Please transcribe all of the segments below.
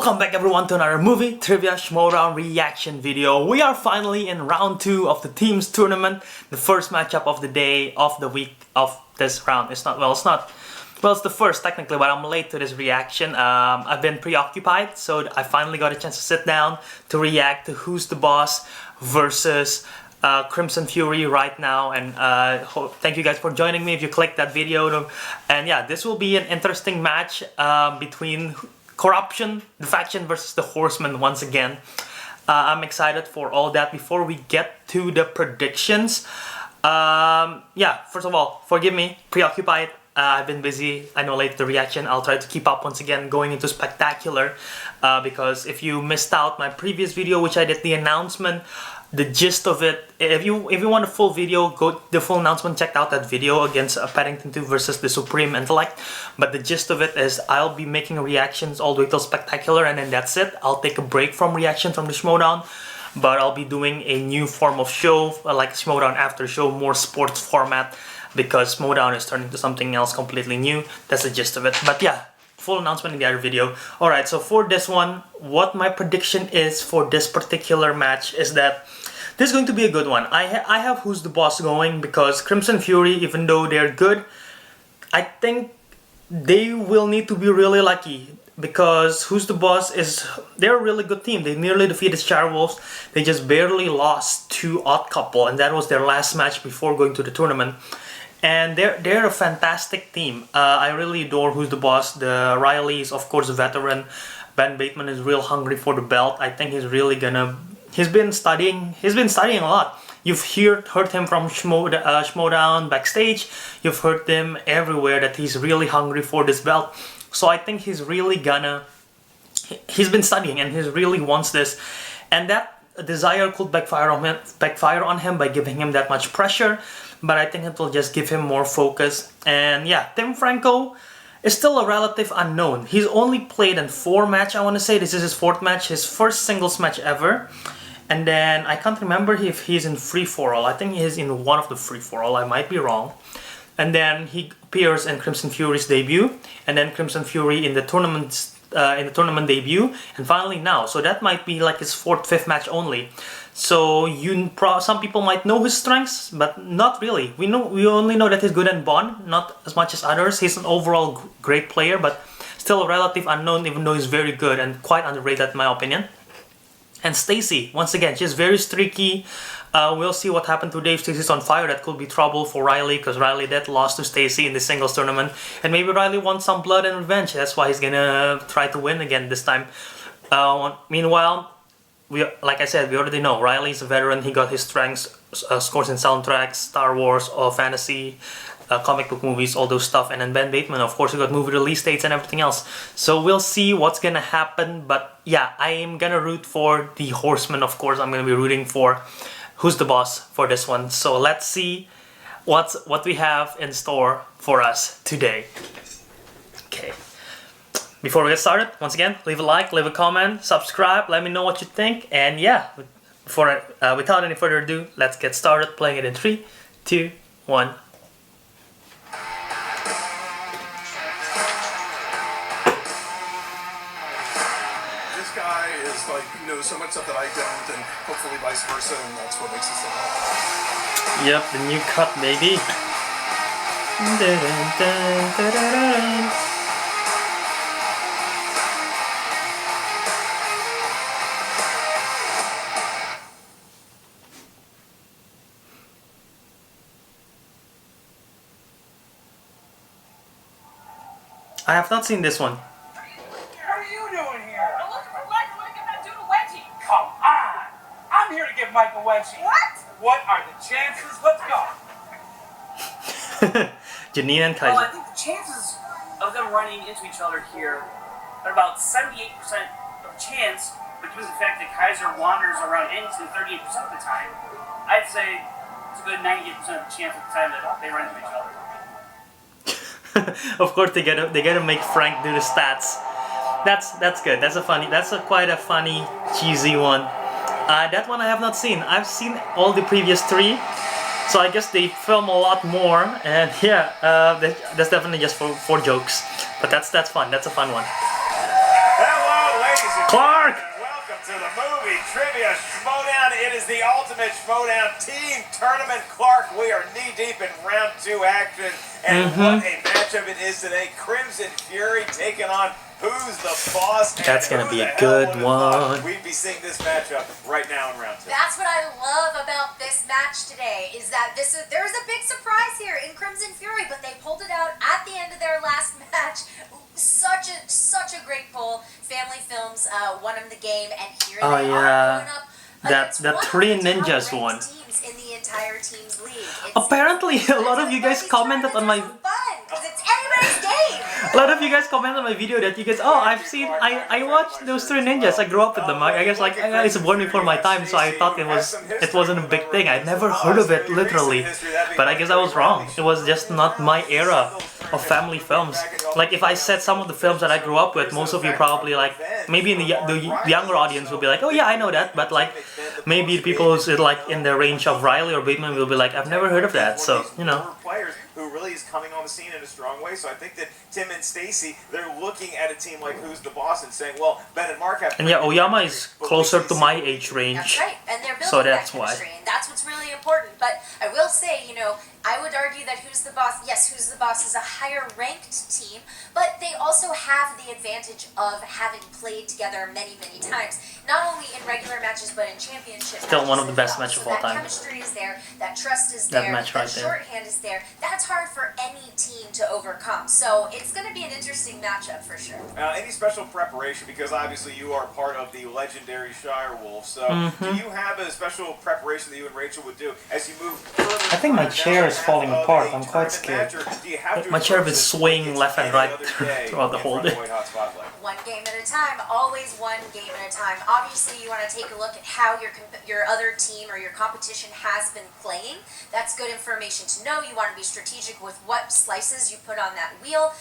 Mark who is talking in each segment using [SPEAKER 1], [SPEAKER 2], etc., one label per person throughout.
[SPEAKER 1] Welcome back everyone to another movie trivia Schmoedown reaction video. We are finally in round 2 of the teams tournament, the first matchup of the day, of the week, of this round. It's the first technically, but I'm late to this reaction. I've been preoccupied, so I finally got a chance to sit down to react to Who's the Boss versus Crimson Fury right now, and thank you guys for joining me if you clicked that video. And yeah, this will be an interesting match between Corruption, the faction, versus the Horsemen once again. I'm excited for all that. Before we get to the predictions, yeah, first of all, forgive me, preoccupied. I've been busy. I know late the reaction. I'll try to keep up once again going into Spectacular, because if you missed out my previous video, which I did the announcement, the gist of it, if you want a full video, go the full announcement, check out that video against Paddington 2 versus the Supreme Intellect. But the gist of it is I'll be making reactions all the way till Spectacular, and then that's it. I'll take a break from reaction from the Schmoedown, but I'll be doing a new form of show, like Schmoedown after show, more sports format, because Schmoedown is turning to something else completely new. That's the gist of it. But yeah, full announcement in the other video. Alright, so for this one, what my prediction is for this particular match is that this is going to be a good one. I have Who's the Boss going because Crimson Fury, even though they're good, I think they will need to be really lucky, because Who's the Boss they're a really good team. They nearly defeated Wolves. They just barely lost to Odd Couple, and that was their last match before going to the tournament. And they're a fantastic team. I really adore Who's the Boss. The Riley is of course a veteran. Ben Bateman is real hungry for the belt. I think he's really gonna. He's been studying a lot. You've heard him from Schmoedown backstage. You've heard him everywhere that he's really hungry for this belt. So I think he's really gonna. He's been studying and he really wants this, and that desire could backfire on him by giving him that much pressure. But I think it will just give him more focus. And yeah, Tim Franco is still a relative unknown. He's only played in 4 matches, I want to say. This is his 4th match, his first singles match ever. And then I can't remember if he's in free-for-all. I think he is in one of the free-for-all. I might be wrong. And then he appears in Crimson Fury's debut, and then Crimson Fury in the tournament debut, and finally now. So that might be like his 4th, 5th match only. So some people might know his strengths, but not really. We only know that he's good in Bond, not as much as others. He's an overall great player, but still a relative unknown, even though he's very good and quite underrated in my opinion. And Stacy, once again, she's very streaky. We'll see what happened today. If Stacy's on fire, that could be trouble for Riley, because Riley did lost to Stacy in the singles tournament, and maybe Riley wants some blood and revenge. That's why he's gonna try to win again this time. Meanwhile, like I said, we already know Riley's a veteran. He got his strengths, scores in soundtracks, Star Wars, or fantasy, comic book movies, all those stuff. And then Ben Bateman, of course, he got movie release dates and everything else. So we'll see what's gonna happen. But yeah, I am gonna root for the Horsemen, of course. I'm gonna be rooting for Who's the Boss for this one. So let's see what we have in store for us today. Okay. Before we get started, once again, leave a like, leave a comment, subscribe, let me know what you think, and yeah, without any further ado, let's get started playing it in 3, 2, 1.
[SPEAKER 2] This guy is like, knows so much stuff that I don't, and hopefully vice versa, and that's what makes this thing happen.
[SPEAKER 1] Yep, the new cut, baby. I have not seen this one.
[SPEAKER 3] What are you doing here? I'm looking for Mike. I want to get that dude a wedgie. Come on. I'm here to give Mike a wedgie. What? What are the chances? Let's go.
[SPEAKER 1] Janine and Kaiser.
[SPEAKER 4] Well, I think the chances of them running into each other here are about 78% of chance, but given the fact that Kaiser wanders around Ennington 38% of the time, I'd say it's a good 98% of the chance of the time that they run into each other.
[SPEAKER 1] Of course, they gotta make Frank do the stats. That's good. That's quite a funny, cheesy one. That one I have not seen. I've seen all the previous 3, so I guess they film a lot more. And yeah, that's definitely just for jokes. But that's fun. That's a fun one.
[SPEAKER 2] Hello, ladies
[SPEAKER 1] Clark!
[SPEAKER 5] Welcome to the movie Trivia Schmoedown. It is the ultimate Schmoedown team tournament. Clark, we are knee-deep in round 2 action. And what a matchup it is today. Crimson Fury taking on Who's the Boss.
[SPEAKER 1] That's
[SPEAKER 5] going
[SPEAKER 1] gonna
[SPEAKER 5] to
[SPEAKER 1] be a good one.
[SPEAKER 5] We'd be seeing this matchup right now in round 2.
[SPEAKER 6] That's what I love about this match today, is that there's a big surprise here in Crimson Fury, but they pulled it out at the end of their last match. Such a great poll. Family Films won them the game, and here they are going up against
[SPEAKER 1] that
[SPEAKER 6] one of
[SPEAKER 1] Three
[SPEAKER 6] the
[SPEAKER 1] Ninjas
[SPEAKER 6] top-ranked
[SPEAKER 1] one.
[SPEAKER 6] teams in the entire team's league.
[SPEAKER 1] Apparently, a lot of you guys commented on my.
[SPEAKER 6] Because it's anybody's game.
[SPEAKER 1] A lot of you guys commented on my video that you guys, oh, I watched those Three Ninjas. I grew up with them. I guess like it's born before my time, so I thought it wasn't a big thing. I'd never heard of it literally, but I guess I was wrong. It was just not my era of family films. Like if I said some of the films that I grew up with, most of you probably like maybe in the younger audience will be like, oh yeah, I know that, but like maybe people who's like in the range of Riley or Bateman will be like, I've never heard of that. So you know.
[SPEAKER 5] Players who really is coming on the scene in a strong way. So I think that Tim and Stacy, they're looking at a team like Who's the Boss and saying, well, Ben and Mark have.
[SPEAKER 1] And yeah, Oyama is closer to my age range.
[SPEAKER 6] That's right, and they're building
[SPEAKER 1] So that's
[SPEAKER 6] that chemistry, and that's what's really important. But I will say, you know, I would argue that Who's the Boss, yes, Who's the Boss is a higher ranked team, but they also have the advantage of having played together many, many times. Not only in regular matches, but in championship
[SPEAKER 1] Still
[SPEAKER 6] matches
[SPEAKER 1] one of the
[SPEAKER 6] as
[SPEAKER 1] best
[SPEAKER 6] well.
[SPEAKER 1] matches of
[SPEAKER 6] So
[SPEAKER 1] all
[SPEAKER 6] that
[SPEAKER 1] time.
[SPEAKER 6] chemistry is there, that trust is
[SPEAKER 1] That
[SPEAKER 6] there,
[SPEAKER 1] match
[SPEAKER 6] that
[SPEAKER 1] right there.
[SPEAKER 6] shorthand is there. That's hard for any team to overcome. So it's going to be an interesting matchup for sure.
[SPEAKER 5] Any special preparation, because obviously you are part of the legendary Shire Wolves, so do you have a special preparation that you and Rachel would do as you move further?
[SPEAKER 1] I think my chair is falling apart. I'm quite
[SPEAKER 5] scared.
[SPEAKER 1] My chair is swaying left and right throughout the whole day.
[SPEAKER 6] One game at a time, always one game at a time. Obviously, you want to take a look at how your other team or your competition has been playing. That's good information to know. You want to be strategic with what slices you put on that wheel.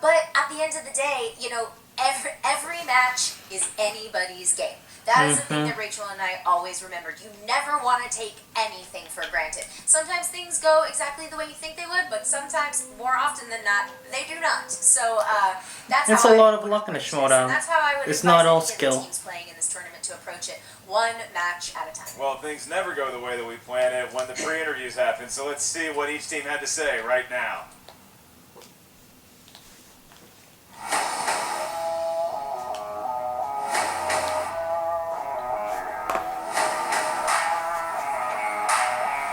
[SPEAKER 6] But at the end of the day, you know, every match is anybody's game. That is the thing that Rachel and I always remembered. You never want to take anything for granted. Sometimes things go exactly the way you think they would, but sometimes, more often than not, they do not. So that's
[SPEAKER 1] It's
[SPEAKER 6] how
[SPEAKER 1] a lot of luck in a Schmoedown.
[SPEAKER 6] That's how I would
[SPEAKER 1] It's
[SPEAKER 6] advise
[SPEAKER 1] not all
[SPEAKER 6] any of the
[SPEAKER 1] skill.
[SPEAKER 6] teams playing in this tournament to approach it one match at a time.
[SPEAKER 5] Well, things never go the way that we plan it when the pre-interviews happen, so let's see what each team had to say right now.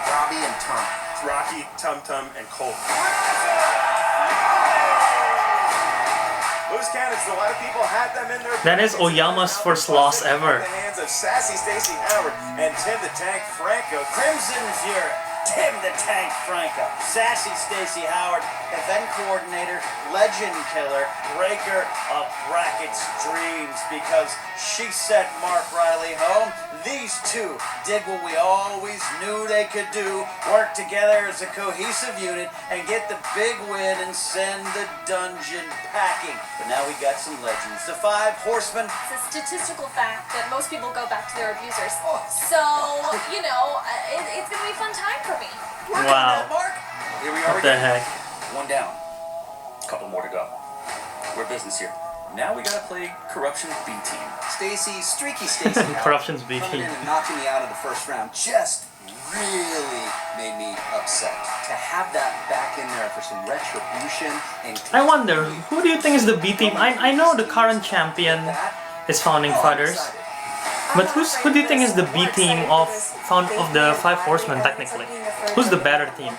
[SPEAKER 2] Robbie and Tom. It's Rocky, Tum Tum, and Colt.
[SPEAKER 5] Loose cannons, a lot of people had them in their...
[SPEAKER 1] That is Oyama's first loss ever.
[SPEAKER 5] In the hands of Sassy Stacy Howard and Tim the Tank Franco.
[SPEAKER 7] Crimson Fury, Tim the Tank Franco, Sassy Stacy Howard, event coordinator, legend killer, breaker of Bracket's dreams, because she sent Mark Riley home. These two did what we always knew they could do, work together as a cohesive unit and get the big win and send the dungeon packing. But now we got some legends, the 5 horsemen.
[SPEAKER 8] It's a statistical fact that most people go back to their abusers. So, you know, it's going to be a fun time for me.
[SPEAKER 1] Wow.
[SPEAKER 7] Mark. Here we are
[SPEAKER 1] What the
[SPEAKER 7] again.
[SPEAKER 1] heck?
[SPEAKER 7] One down. Couple more to go. We're business here. Now we gotta play Corruption's B team.
[SPEAKER 9] Stacy, streaky Stacy.
[SPEAKER 1] Corruption's B
[SPEAKER 9] Coming
[SPEAKER 1] team.
[SPEAKER 9] in and knocking me out of the first round just really made me upset. To have that back in there for some retribution and
[SPEAKER 1] I wonder, who do you think is the B team? I know the current champion is Founding Fathers, but who do you think is the B team of the 5 Horsemen technically? Who's the better team?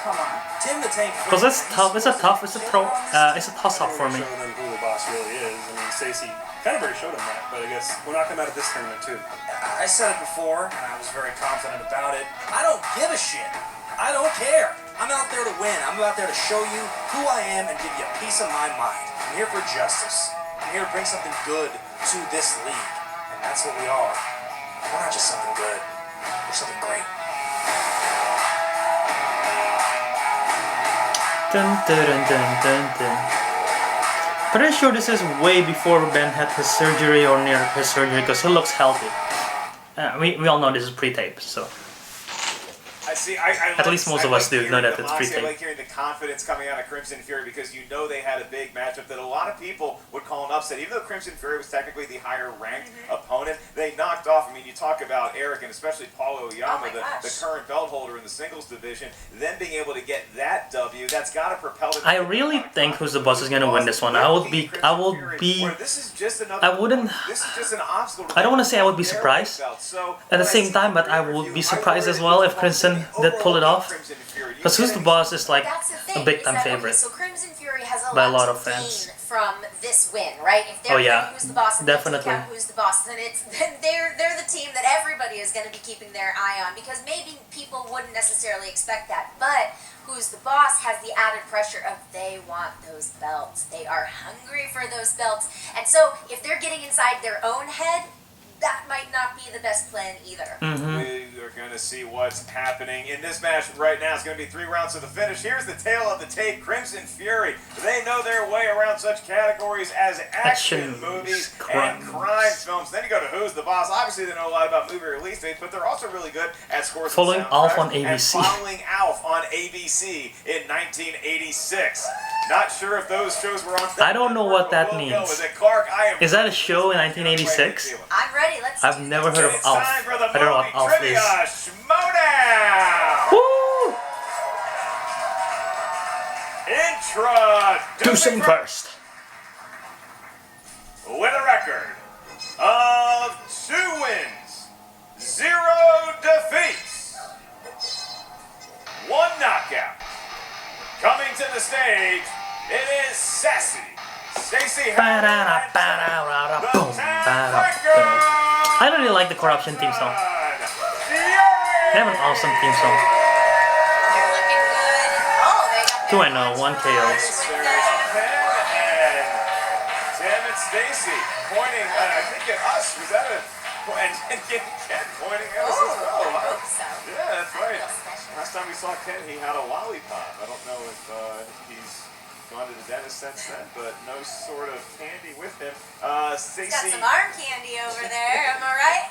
[SPEAKER 9] come on.
[SPEAKER 5] Tim the Tank.
[SPEAKER 1] Because it's tough. It's a toss-up for me.
[SPEAKER 2] Show them who the boss really is. I mean, Stacy kind of already showed him that, but I guess we'll knock him out of this tournament too.
[SPEAKER 7] I said it before, and I was very confident about it. I don't give a shit. I don't care. I'm out there to win. I'm out there to show you who I am and give you a piece of my mind. I'm here for justice. I'm here to bring something good to this league. And that's what we are. We're not just something good. We're something great.
[SPEAKER 1] Dun, dun, dun, dun, dun, dun. Pretty sure this is way before Ben had his surgery or near his surgery because he looks healthy. We all know this is pre-tape, so.
[SPEAKER 5] I see.
[SPEAKER 1] At least most of us do know that it's
[SPEAKER 5] pre-tape. I
[SPEAKER 1] pre-tape.
[SPEAKER 5] like hearing the confidence coming out of Crimson Fury because you know they had a big matchup that a lot of people would call an upset. Even though Crimson Fury was technically the higher ranked opponent, they knocked off. I mean, you talk about Eric and especially Paul Oyama, the current belt holder in the singles division, then being able to get that W, that's got to propel them.
[SPEAKER 1] I really think Who's the Boss is gonna win this one. I wouldn't.
[SPEAKER 5] This is just an obstacle.
[SPEAKER 1] I don't want to say I would be surprised at the same time, but I would be surprised as well if Crimson did pull it off. Because Who's the Boss is like a big time favorite
[SPEAKER 6] so Crimson Fury has a
[SPEAKER 1] by a lot
[SPEAKER 6] lot
[SPEAKER 1] of
[SPEAKER 6] to gain
[SPEAKER 1] fans.
[SPEAKER 6] from this win, right? If they're Who's the Boss, and
[SPEAKER 1] definitely.
[SPEAKER 6] Who's the Boss, then they're the team that everybody is going to be keeping their eye on because maybe people wouldn't necessarily expect that, but Who's the Boss has the added pressure of they want those belts. They are hungry for those belts, and so if they're getting inside their own head, that might not be the best plan either.
[SPEAKER 5] We are going to see what's happening in this match right now. It's going to be 3 rounds to the finish. Here's the tale of the tape. Crimson Fury. They know their way around such categories as action movies and crime films. Then you go to Who's the Boss. Obviously, they know a lot about movie release dates, but they're also really good at scores.
[SPEAKER 1] Following Alf on ABC.
[SPEAKER 5] And following Alf on ABC in 1986. Not sure if those shows were on.
[SPEAKER 1] I don't know what that means.
[SPEAKER 5] Clark,
[SPEAKER 1] is that a show in 1986?
[SPEAKER 6] I'm ready. Let's.
[SPEAKER 1] I've never heard of Alf. I don't know what Alf is.
[SPEAKER 5] Schmoedown.
[SPEAKER 1] Woo!
[SPEAKER 5] Introducing
[SPEAKER 1] first.
[SPEAKER 5] With a record of 2 wins, 0 defeats, 1 knockout. Coming to the stage, it is Sassy Stacey Howard,
[SPEAKER 1] I don't really like the Corruption theme song. They have an awesome theme song.
[SPEAKER 6] You're looking good. Oh, they got
[SPEAKER 1] 2-0, 1 KO.
[SPEAKER 5] Tim and Stacy pointing, I think at us. Was that a and Ken pointing at us as well?
[SPEAKER 6] I hope so.
[SPEAKER 5] Yeah, that's right. Last time we saw Ken, he had a lollipop. I don't know if he's gone to the dentist since then, but no sort of candy with him. Stacy.
[SPEAKER 6] Got some arm candy over there. Am I right?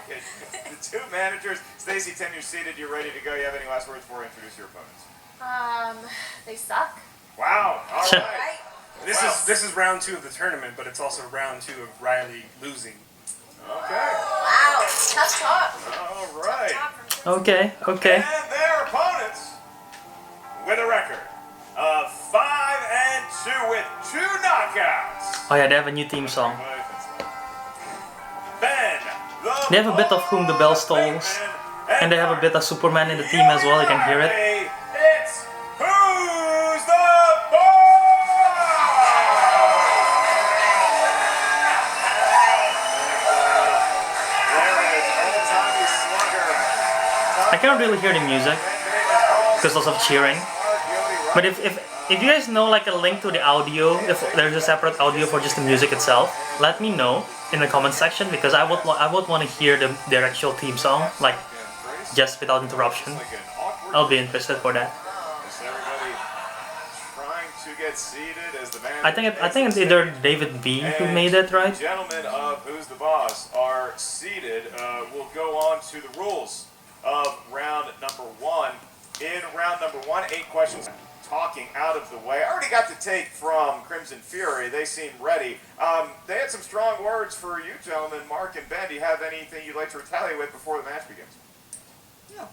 [SPEAKER 5] Okay. The 2 managers, Stacy, Tim, you're seated. You're ready to go. You have any last words before I introduce your opponents?
[SPEAKER 8] They suck.
[SPEAKER 5] Wow. All right.
[SPEAKER 2] This is round 2 of the tournament, but it's also round 2 of Riley losing.
[SPEAKER 5] Okay.
[SPEAKER 6] Wow. Tough talk.
[SPEAKER 5] All right.
[SPEAKER 1] Okay.
[SPEAKER 5] And their opponents with a record of 5-2 with 2 knockouts.
[SPEAKER 1] Oh yeah, they have a new theme song.
[SPEAKER 5] Ben,
[SPEAKER 1] They have a bit of Whom the Bell Tolls, and they have a bit of Superman in the team as well. You can hear it.
[SPEAKER 5] It's Who's the Boss?
[SPEAKER 1] I can't really hear the music because lots of cheering. But if you guys know like a link to the audio, if there's a separate audio for just the music itself, let me know in the comment section because I would want to hear their actual theme song, like just without interruption. I'll be interested for that. I think it's either David B who made it, right?
[SPEAKER 5] Gentlemen of Who's the Boss are seated. We'll go on to the rules of round number 1. In round number 1, 8 questions. Talking out of the way. I already got the take from Crimson Fury. They seem ready. They had some strong words for you gentlemen, Mark and Ben. Do you have anything you'd like to retaliate with before the match begins?
[SPEAKER 2] Yeah.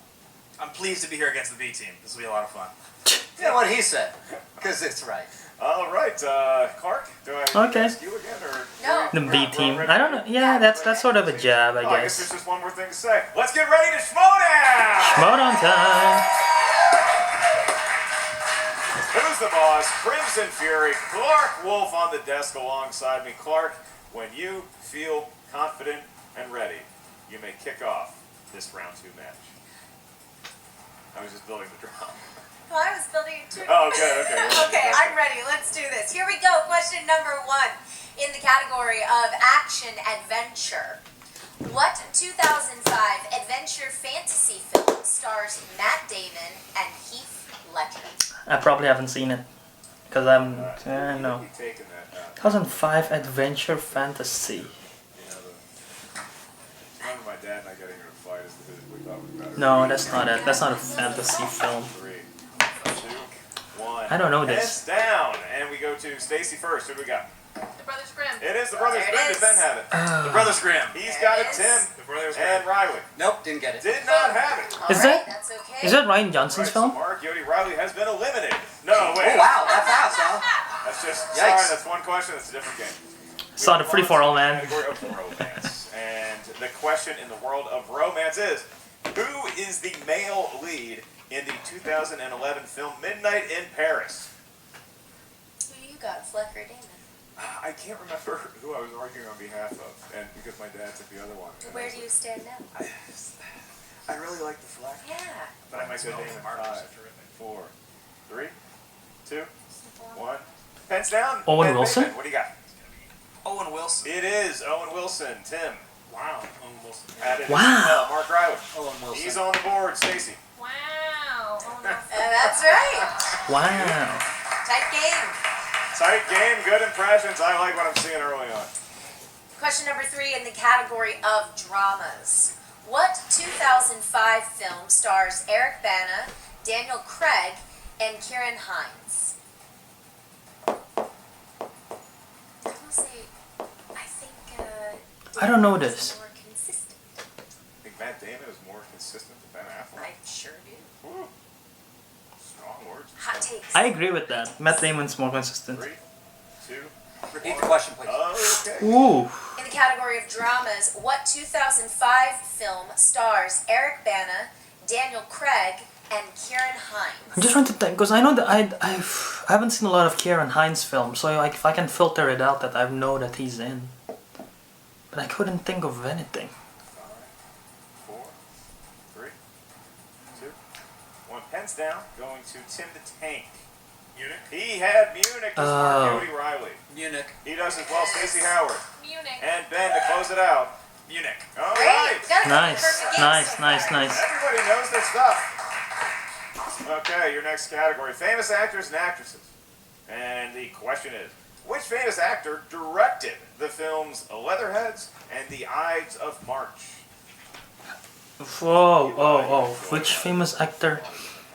[SPEAKER 2] I'm pleased to be here against the B team. This will be a lot of fun.
[SPEAKER 9] Yeah, what he said, because it's right.
[SPEAKER 5] All right, Clark, do I ask you again, or
[SPEAKER 6] No.
[SPEAKER 1] The B team. I don't know. Yeah, that's sort of a jab, I
[SPEAKER 5] I guess
[SPEAKER 1] guess.
[SPEAKER 5] there's just one more thing to say. Let's get ready to Schmoedown!
[SPEAKER 1] Schmoedown time.
[SPEAKER 5] Who's the Boss? Crimson Fury. Clark Wolf on the desk alongside me. Clark, when you feel confident and ready, you may kick off this round 2 match. I was just building the drum.
[SPEAKER 6] Well, I was building it too.
[SPEAKER 5] Oh, okay.
[SPEAKER 6] Okay, I'm ready. Let's do this. Here we go. Question number 1 in the category of action adventure. What 2005 adventure fantasy film stars Matt Damon and Heath Ledger?
[SPEAKER 1] I probably haven't seen it because no. 2005 adventure fantasy.
[SPEAKER 5] Remember my dad and I getting in a fight is the who we thought was better.
[SPEAKER 1] No, that's not it. That's not a fantasy film.
[SPEAKER 5] 3, 2, 1.
[SPEAKER 1] I don't know this.
[SPEAKER 5] Heads down, and we go to Stacy first. Who do we got?
[SPEAKER 8] The Brothers Grimm.
[SPEAKER 5] It is the Brothers
[SPEAKER 6] There it
[SPEAKER 5] Grimm. Did
[SPEAKER 6] is.
[SPEAKER 5] Ben have it?
[SPEAKER 2] The Brothers Grimm.
[SPEAKER 5] He's
[SPEAKER 6] There
[SPEAKER 5] got
[SPEAKER 6] it
[SPEAKER 5] it,
[SPEAKER 6] is.
[SPEAKER 5] Tim.
[SPEAKER 2] The Brothers
[SPEAKER 5] And Riley.
[SPEAKER 9] Nope, didn't get it.
[SPEAKER 5] Did not have it.
[SPEAKER 6] All
[SPEAKER 1] Is
[SPEAKER 6] right,
[SPEAKER 1] that-
[SPEAKER 6] that's okay.
[SPEAKER 1] Is that Ryan Johnson's
[SPEAKER 5] Right, so
[SPEAKER 1] film?
[SPEAKER 5] Mark Yodi Riley has been eliminated. No, wait.
[SPEAKER 9] Oh wow, that fast, huh?
[SPEAKER 5] That's just
[SPEAKER 9] Yikes.
[SPEAKER 5] sorry. That's one question. That's a different game.
[SPEAKER 1] It's not a free for all, man.
[SPEAKER 5] Category of romance, and the question in the world of romance is: who is the male lead in the 2011 film Midnight in Paris?
[SPEAKER 6] Who you got, Fleck or Damon?
[SPEAKER 5] I can't remember who I was arguing on behalf of, and because my dad took the other one. and
[SPEAKER 6] Where
[SPEAKER 5] I
[SPEAKER 6] do you
[SPEAKER 5] was
[SPEAKER 6] stand now?
[SPEAKER 5] I really like the Fleck,
[SPEAKER 6] Yeah.
[SPEAKER 5] but I might go Damon. 5, 4, 3, 2, 1. Pens down.
[SPEAKER 1] Owen
[SPEAKER 5] Ben
[SPEAKER 1] Wilson?
[SPEAKER 5] Bateman, what do you got?
[SPEAKER 2] Owen Wilson.
[SPEAKER 5] It is Owen Wilson. Tim.
[SPEAKER 2] Wow. Owen Wilson.
[SPEAKER 5] Added
[SPEAKER 1] Wow.
[SPEAKER 5] Mark Riley.
[SPEAKER 9] Owen Wilson.
[SPEAKER 5] He's on the board. Stacy.
[SPEAKER 8] Wow. Oh, no.
[SPEAKER 6] That's right.
[SPEAKER 1] Wow.
[SPEAKER 6] Tight game.
[SPEAKER 5] Tight game, good impressions. I like what I'm seeing early on.
[SPEAKER 6] Question number 3 in the category of dramas. What 2005 film stars Eric Bana, Daniel Craig, and Kieran Hines? I will say, I think.
[SPEAKER 1] I don't know
[SPEAKER 6] Damon is
[SPEAKER 1] this.
[SPEAKER 6] More consistent.
[SPEAKER 5] I think Matt Damon is more consistent than Ben Affleck.
[SPEAKER 6] I sure do.
[SPEAKER 5] Ooh. Strong words.
[SPEAKER 6] Hot takes.
[SPEAKER 1] I agree with that. Matt Damon's more consistent.
[SPEAKER 5] 3, 2,
[SPEAKER 9] Repeat the question, please.
[SPEAKER 5] okay.
[SPEAKER 1] Ooh.
[SPEAKER 6] In the category of dramas, what 2005 film stars Eric Bana, Daniel Craig, and Kieran Hines?
[SPEAKER 1] I'm just trying to think because I know that I haven't seen a lot of Kieran Hines films, so like if I can filter it out that I know that he's in, but I couldn't think of anything.
[SPEAKER 5] 5, 4, 3, 2, 1. Pens down. Going to Tim the Tank.
[SPEAKER 2] Munich.
[SPEAKER 5] He had Munich as Mark Yodi Riley.
[SPEAKER 9] Munich.
[SPEAKER 5] He does as well. Stacey Howard.
[SPEAKER 8] Munich.
[SPEAKER 5] And Ben to close it out.
[SPEAKER 2] Munich.
[SPEAKER 5] All
[SPEAKER 6] Great.
[SPEAKER 5] right.
[SPEAKER 6] Got it.
[SPEAKER 1] Nice,
[SPEAKER 6] Perfect game
[SPEAKER 1] nice,
[SPEAKER 6] so
[SPEAKER 1] nice,
[SPEAKER 6] far.
[SPEAKER 1] nice.
[SPEAKER 5] Everybody knows their stuff. Okay, your next category, famous actors and actresses. And the question is, which famous actor directed the films Leatherheads and The Ides of March?
[SPEAKER 1] Whoa, oh, which famous actor?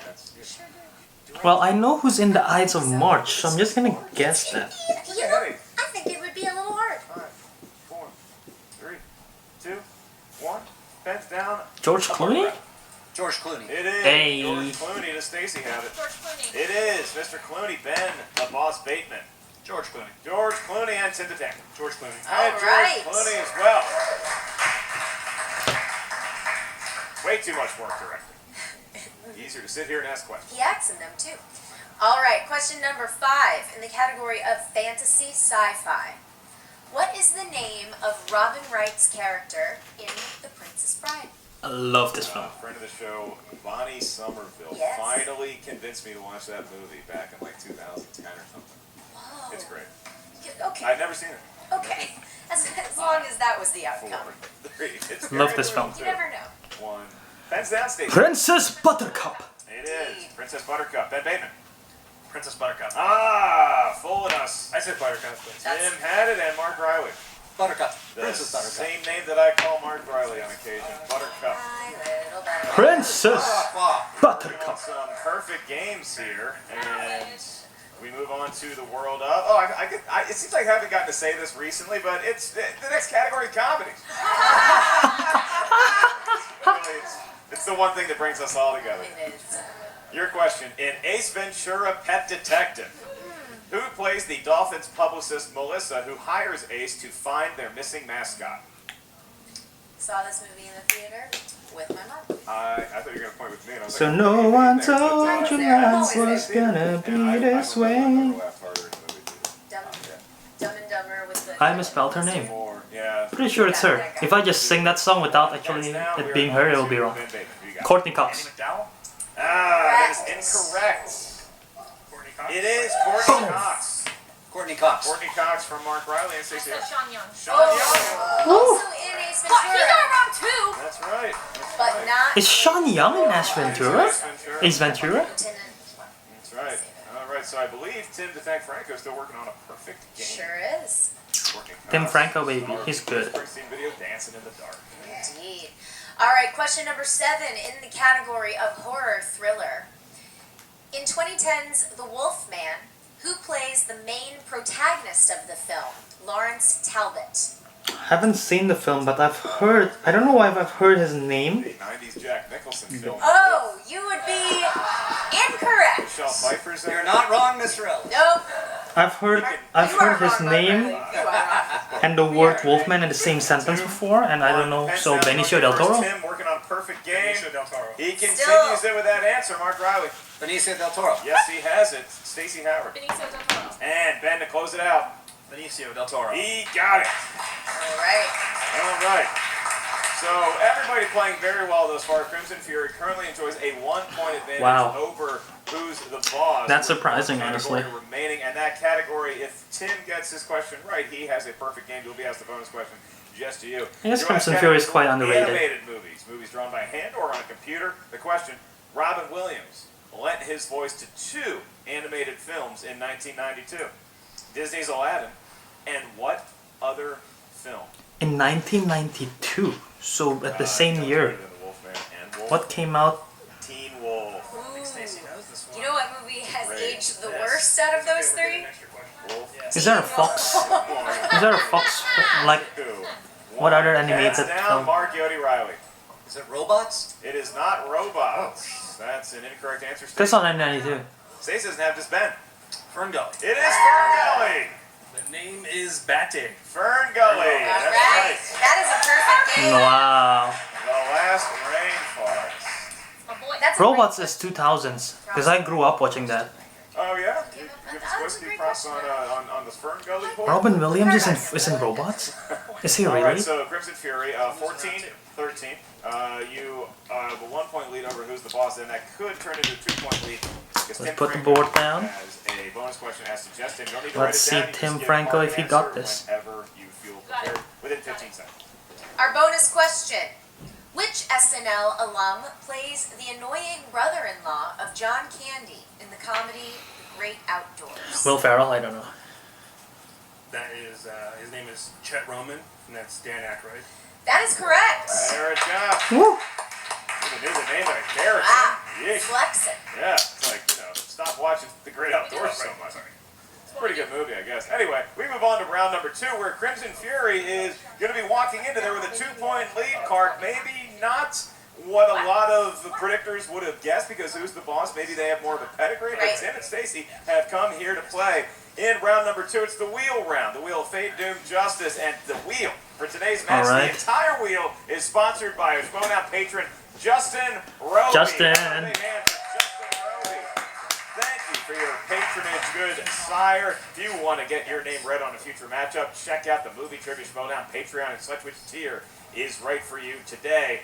[SPEAKER 5] That's
[SPEAKER 1] Well, I know who's in the Ides of March, so I'm just gonna guess that.
[SPEAKER 6] You know, I think it would be a little hard.
[SPEAKER 5] 5, 4, 3, 2, 1. Pens down.
[SPEAKER 1] George Clooney?
[SPEAKER 9] George Clooney.
[SPEAKER 5] It is
[SPEAKER 1] Hey.
[SPEAKER 5] George Clooney. Does Stacey have it?
[SPEAKER 8] George Clooney.
[SPEAKER 5] It is Mr. Clooney. Ben, the boss Bateman.
[SPEAKER 2] George Clooney.
[SPEAKER 5] George Clooney and Tim the Tank.
[SPEAKER 2] George Clooney.
[SPEAKER 5] And
[SPEAKER 6] All
[SPEAKER 5] George
[SPEAKER 6] right.
[SPEAKER 5] Clooney as well. Way too much work directing. Easier to sit here and ask questions.
[SPEAKER 6] He acts in them too. All right, question number 5 in the category of fantasy sci-fi. What is the name of Robin Wright's character in The Princess Bride?
[SPEAKER 1] I love this film.
[SPEAKER 5] Friend of the show, Bonnie Somerville,
[SPEAKER 6] Yes.
[SPEAKER 5] finally convinced me to watch that movie back in like 2010 or something.
[SPEAKER 6] Whoa.
[SPEAKER 5] It's great.
[SPEAKER 6] Okay.
[SPEAKER 5] I've never seen it.
[SPEAKER 6] Okay. As long as that was the
[SPEAKER 5] 4,
[SPEAKER 6] outcome.
[SPEAKER 5] 3. It's
[SPEAKER 1] Love
[SPEAKER 5] very
[SPEAKER 1] this film.
[SPEAKER 6] You
[SPEAKER 5] little,
[SPEAKER 6] never know.
[SPEAKER 5] too. 1. Pens down, Stacey.
[SPEAKER 1] Princess Buttercup.
[SPEAKER 5] It is Princess Buttercup. Ben Bateman.
[SPEAKER 2] Princess Buttercup.
[SPEAKER 5] Ah, fooling us.
[SPEAKER 2] I said Buttercup. But
[SPEAKER 5] Tim had it and Mark Riley.
[SPEAKER 9] Buttercup.
[SPEAKER 5] The
[SPEAKER 9] Princess Buttercup.
[SPEAKER 5] same name that I call Mark Riley on occasion. Buttercup.
[SPEAKER 6] My little buttercup.
[SPEAKER 1] Princess
[SPEAKER 5] We want
[SPEAKER 1] Buttercup.
[SPEAKER 5] some perfect games here, and we move on to the world of. Oh, it seems like I haven't gotten to say this recently, but it's the next category is comedies. Really, it's the one thing that brings us all together.
[SPEAKER 6] It is.
[SPEAKER 5] Your question: in Ace Ventura: Pet Detective, who plays the Dolphins publicist Melissa, who hires Ace to find their missing mascot?
[SPEAKER 6] Saw this movie in the theater with my mom.
[SPEAKER 5] I thought you were gonna point with me, and I was
[SPEAKER 1] So
[SPEAKER 5] like,
[SPEAKER 1] no
[SPEAKER 5] "Maybe
[SPEAKER 1] one
[SPEAKER 5] there." But,
[SPEAKER 1] told you life was gonna be this way.
[SPEAKER 6] Dumb and Dumber with the.
[SPEAKER 1] I misspelled her name.
[SPEAKER 5] Yeah.
[SPEAKER 1] Pretty sure it's her. If I just sing that song without actually it being her, it will be wrong. Courtney Cox.
[SPEAKER 2] McDowell.
[SPEAKER 5] That is incorrect.
[SPEAKER 2] Courtney Cox.
[SPEAKER 5] It is Courtney Cox.
[SPEAKER 9] Courtney Cox.
[SPEAKER 5] Courtney Cox from Mark Riley and
[SPEAKER 8] I
[SPEAKER 5] Stacey.
[SPEAKER 8] said Sean Young.
[SPEAKER 5] Sean Young.
[SPEAKER 6] Also in Ace
[SPEAKER 8] But he
[SPEAKER 6] Ventura.
[SPEAKER 8] got it wrong too.
[SPEAKER 5] That's right. That's
[SPEAKER 6] But
[SPEAKER 5] right.
[SPEAKER 6] not.
[SPEAKER 1] Is Sean Young in Ace Ventura?
[SPEAKER 5] Ace Ventura.
[SPEAKER 1] Ace Ventura?
[SPEAKER 6] Lieutenant.
[SPEAKER 5] That's right. All right. So I believe Tim DeFranco is still working on a perfect game.
[SPEAKER 6] Sure is.
[SPEAKER 5] Courtney Cox.
[SPEAKER 1] Tim Franco, baby. He's good.
[SPEAKER 5] Springsteen video, Dancing in the Dark.
[SPEAKER 6] Indeed. All right, question number 7 in the category of horror thriller. In 2010's The Wolfman, who plays the main protagonist of the film? Lawrence Talbot.
[SPEAKER 1] I haven't seen the film, but I've heard. I don't know why I've heard his name.
[SPEAKER 5] The 90s Jack Nicholson film.
[SPEAKER 6] Oh, you would be incorrect.
[SPEAKER 5] Michelle Pfeiffer's in
[SPEAKER 9] You're
[SPEAKER 5] it.
[SPEAKER 9] not wrong, Mr. Ellis.
[SPEAKER 6] Nope.
[SPEAKER 1] I've heard his name and the word Wolfman in the same sentence before, and I don't know. So Benicio del Toro.
[SPEAKER 5] Tim working on perfect game.
[SPEAKER 2] Benicio del Toro.
[SPEAKER 5] He continues it with that answer, Mark Riley.
[SPEAKER 9] Benicio del Toro.
[SPEAKER 5] Yes, he has it. Stacey Howard.
[SPEAKER 8] Benicio del Toro.
[SPEAKER 5] And Ben to close it out.
[SPEAKER 9] Benicio del Toro.
[SPEAKER 5] He got it.
[SPEAKER 6] All right.
[SPEAKER 5] All right. So everybody playing very well thus far. Crimson Fury currently enjoys a 1-point advantage over Who's the Boss.
[SPEAKER 1] That's surprising,
[SPEAKER 5] Category
[SPEAKER 1] honestly.
[SPEAKER 5] remaining, and that category, if Tim gets his question right, he has a perfect game. He'll be asked the bonus question just to you.
[SPEAKER 1] I guess
[SPEAKER 5] Your
[SPEAKER 1] Crimson
[SPEAKER 5] last
[SPEAKER 1] Fury is
[SPEAKER 5] category,
[SPEAKER 1] quite underrated.
[SPEAKER 5] Animated movies drawn by hand or on a computer. The question: Robin Williams lent his voice to 2 animated films in 1992. Disney's Aladdin, and what other film?
[SPEAKER 1] In 1992, so at the same year.
[SPEAKER 5] Than The Wolfman and Wolf.
[SPEAKER 1] What came out?
[SPEAKER 5] Teen Wolf.
[SPEAKER 6] You know what movie has aged the worst out of those 3?
[SPEAKER 5] Wolf.
[SPEAKER 1] Is there a Fox? Is there a Fox like? What other animated
[SPEAKER 5] Hands down,
[SPEAKER 1] film?
[SPEAKER 5] Mark Yodi Riley.
[SPEAKER 9] Is it robots?
[SPEAKER 5] It is not robots. That's an incorrect answer.
[SPEAKER 1] That's on 1992.
[SPEAKER 5] Stacey doesn't have this Ben.
[SPEAKER 9] Fern Gully.
[SPEAKER 5] It is Fern Gully.
[SPEAKER 2] The name is Bate.
[SPEAKER 5] Fern Gully.
[SPEAKER 6] All
[SPEAKER 5] That's
[SPEAKER 6] right.
[SPEAKER 5] right.
[SPEAKER 6] That is a perfect game.
[SPEAKER 1] Wow.
[SPEAKER 5] The Last Rainforest.
[SPEAKER 8] My boy.
[SPEAKER 6] That's a
[SPEAKER 1] Robots
[SPEAKER 6] great-
[SPEAKER 1] is 2000s because I grew up watching that.
[SPEAKER 5] Oh yeah.
[SPEAKER 6] Give
[SPEAKER 5] Give
[SPEAKER 6] a-
[SPEAKER 5] us
[SPEAKER 6] that was a
[SPEAKER 5] whiskey
[SPEAKER 6] great
[SPEAKER 5] props
[SPEAKER 6] question.
[SPEAKER 5] on the Fern Gully pool.
[SPEAKER 1] Robin Williams is in Robots. Is he
[SPEAKER 5] All right,
[SPEAKER 1] really?
[SPEAKER 5] so Crimson Fury, 14-13. You have a 1-point lead over Who's the Boss, and that could turn into a 2-point lead. Because
[SPEAKER 1] Let's
[SPEAKER 5] Tim
[SPEAKER 1] put the
[SPEAKER 5] Franco
[SPEAKER 1] board down.
[SPEAKER 5] Has a bonus question as suggested. You don't need to
[SPEAKER 1] Let's
[SPEAKER 5] write it down.
[SPEAKER 1] see
[SPEAKER 5] You
[SPEAKER 1] Tim
[SPEAKER 5] just give
[SPEAKER 1] Franco
[SPEAKER 5] Mark
[SPEAKER 1] if
[SPEAKER 5] an
[SPEAKER 1] he got
[SPEAKER 5] answer
[SPEAKER 1] this.
[SPEAKER 5] Whenever you feel prepared, within 15 seconds.
[SPEAKER 6] Our bonus question. Which SNL alum plays the annoying brother-in-law of John Candy in the comedy The Great Outdoors?
[SPEAKER 1] Will Ferrell? I don't know.
[SPEAKER 2] That is, his name is Chet Roman, and that's Dan Aykroyd.
[SPEAKER 6] That is correct.
[SPEAKER 5] Eric Job.
[SPEAKER 1] Woo!
[SPEAKER 5] Even knew the name of a character.
[SPEAKER 6] Wow.
[SPEAKER 5] Yeesh.
[SPEAKER 6] Flexing.
[SPEAKER 5] Yeah, it's like, stop watching The Great Outdoors so much. It's a pretty good movie, I guess. Anyway, we move on to round number 2, where Crimson Fury is going to be walking into there with a 2-point lead. Clark, maybe not what a lot of the predictors would have guessed, because Who's the Boss? Maybe they have more of a pedigree, but
[SPEAKER 6] Right.
[SPEAKER 5] Tim and Stacey have come here to play. In round number 2, it's the wheel round. The wheel of fate, doom, justice, and the wheel. For today's match,
[SPEAKER 1] All right.
[SPEAKER 5] the entire wheel is sponsored by our Schmoedown patron, Justin Roby.
[SPEAKER 1] Justin.
[SPEAKER 5] Have a big hand for Justin Roby. Thank you for your patronage, good sire. If you want to get your name read on a future matchup, check out the Movie Trivia Schmoedown Patreon and select which tier is right for you today.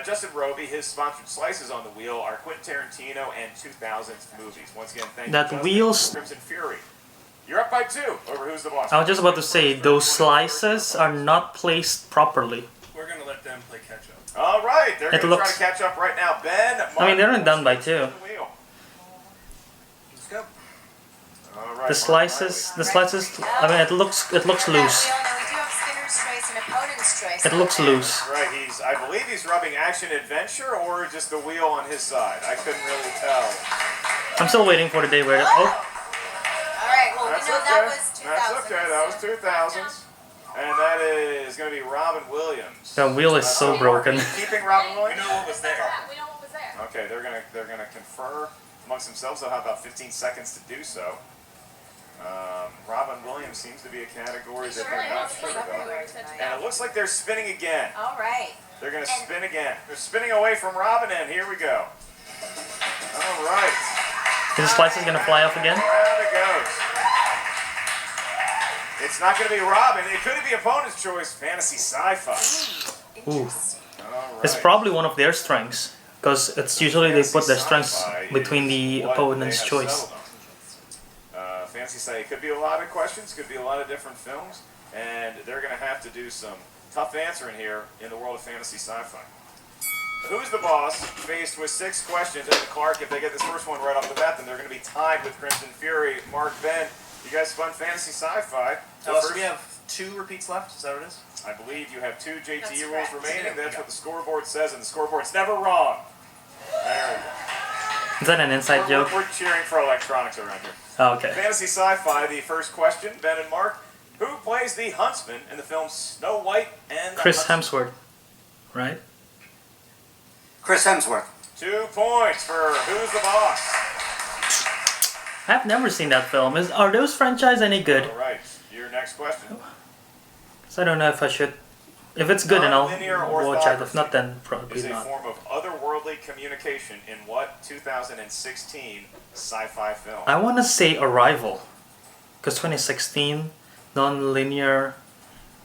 [SPEAKER 5] Justin Roby, his sponsored slices on the wheel are Quentin Tarantino and 2000s movies. Once again, thank
[SPEAKER 1] That
[SPEAKER 5] you,
[SPEAKER 1] wheels-
[SPEAKER 5] Crimson Fury. You're up by 2 over Who's the Boss.
[SPEAKER 1] I was just about to say those slices are not placed properly.
[SPEAKER 2] We're going to let them play catch up.
[SPEAKER 5] All right, they're
[SPEAKER 1] It
[SPEAKER 5] going to try
[SPEAKER 1] looks-
[SPEAKER 5] to catch up right now. Ben,
[SPEAKER 1] I mean, they're
[SPEAKER 5] Mark,
[SPEAKER 1] done by 2.
[SPEAKER 5] the wheel.
[SPEAKER 9] Let's go.
[SPEAKER 5] All right,
[SPEAKER 1] The slices. I mean, it looks loose.
[SPEAKER 6] That wheel, now we do have spinner's choice and opponent's choice.
[SPEAKER 1] It looks loose.
[SPEAKER 5] Right, I believe he's rubbing action adventure or just the wheel on his side. I couldn't really tell.
[SPEAKER 1] I'm still waiting for the day where. Oh,
[SPEAKER 6] All right, well,
[SPEAKER 5] That's
[SPEAKER 6] we know
[SPEAKER 5] okay.
[SPEAKER 6] that was 2000.
[SPEAKER 5] That's okay. That was 2000s. And that is going to be Robin Williams.
[SPEAKER 1] the wheel is so broken.
[SPEAKER 5] Keeping Robin
[SPEAKER 2] We
[SPEAKER 5] Williams?
[SPEAKER 2] know what was there.
[SPEAKER 8] We know what was there.
[SPEAKER 5] Okay, they're gonna confer amongst themselves. They'll have about 15 seconds to do so. Robin Williams seems to be a category that they're not sure about. And it looks like they're spinning again.
[SPEAKER 6] All right.
[SPEAKER 5] They're going to spin again. They're spinning away from Robin, and here we go. All right.
[SPEAKER 1] Is the slices gonna fly off again?
[SPEAKER 5] Round it goes. It's not going to be Robin. It could be opponent's choice, fantasy sci-fi.
[SPEAKER 6] Interesting.
[SPEAKER 5] All right.
[SPEAKER 1] It's probably one of their strengths, because it's usually they put their strengths
[SPEAKER 5] Fantasy
[SPEAKER 1] between the
[SPEAKER 5] sci-fi is what
[SPEAKER 1] opponent's
[SPEAKER 5] they have
[SPEAKER 1] choice.
[SPEAKER 5] settled on. Fantasy sci could be a lot of questions, could be a lot of different films, and they're going to have to do some tough answering here in the world of fantasy sci-fi. Who's the Boss, faced with 6 questions, and Clark, if they get this first one right off the bat, then they're going to be tied with Crimson Fury. Mark, Ben, you guys spun fantasy sci-fi.
[SPEAKER 9] So we have 2 repeats left. Is that what it is?
[SPEAKER 5] I believe you have 2 JTE
[SPEAKER 6] That's
[SPEAKER 5] rules
[SPEAKER 6] correct.
[SPEAKER 5] remaining. That's what the scoreboard says, and the scoreboard's never wrong. There we go.
[SPEAKER 1] Is that an inside joke?
[SPEAKER 5] We're cheering for electronics around here.
[SPEAKER 1] Oh, okay.
[SPEAKER 5] Fantasy Sci-Fi, the first question, Ben and Mark. Who plays the huntsman in the film Snow White and the
[SPEAKER 1] Chris
[SPEAKER 5] Huntsman?
[SPEAKER 1] Hemsworth, right?
[SPEAKER 9] Chris Hemsworth.
[SPEAKER 5] 2 points for Who's the Boss?
[SPEAKER 1] I've never seen that film. Are those franchise any good?
[SPEAKER 5] All right, your next question.
[SPEAKER 1] So I don't know if I should. If it's good, then I'll
[SPEAKER 5] Non-linear
[SPEAKER 1] watch it. If
[SPEAKER 5] orthography
[SPEAKER 1] not, then
[SPEAKER 5] is
[SPEAKER 1] probably
[SPEAKER 5] a
[SPEAKER 1] not.
[SPEAKER 5] form of otherworldly communication in what 2016 sci-fi film?
[SPEAKER 1] I want to say Arrival, because 2016 non-linear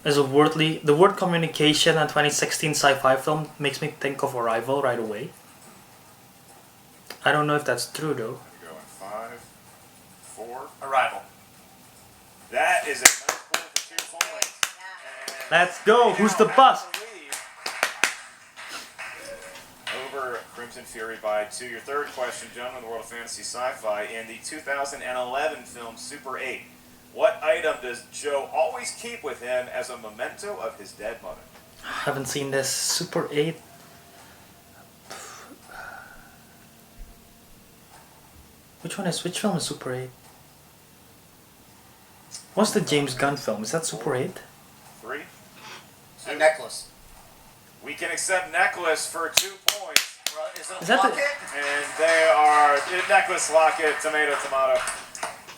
[SPEAKER 1] is a wordly. The word communication and 2016 sci-fi film makes me think of Arrival right away. I don't know if that's true though.
[SPEAKER 5] Go in 5, 4.
[SPEAKER 3] Arrival.
[SPEAKER 5] That is a nice point for 2 points. And
[SPEAKER 1] Let's go. Who's the boss?
[SPEAKER 5] Over Crimson Fury by 2. Your third question, gentlemen, the world of fantasy sci-fi. In the 2011 film Super 8, what item does Joe always keep with him as a memento of his dead mother?
[SPEAKER 1] I haven't seen this. Super 8. Which film is Super 8? What's the James Gunn film? Is that Super 8?
[SPEAKER 5] 3,
[SPEAKER 9] A
[SPEAKER 5] 2.
[SPEAKER 9] necklace.
[SPEAKER 5] We can accept necklace for 2 points.
[SPEAKER 9] Well, is it
[SPEAKER 1] Is
[SPEAKER 9] a
[SPEAKER 1] that the-
[SPEAKER 9] locket?
[SPEAKER 5] And they are necklace, locket, tomato, tomato.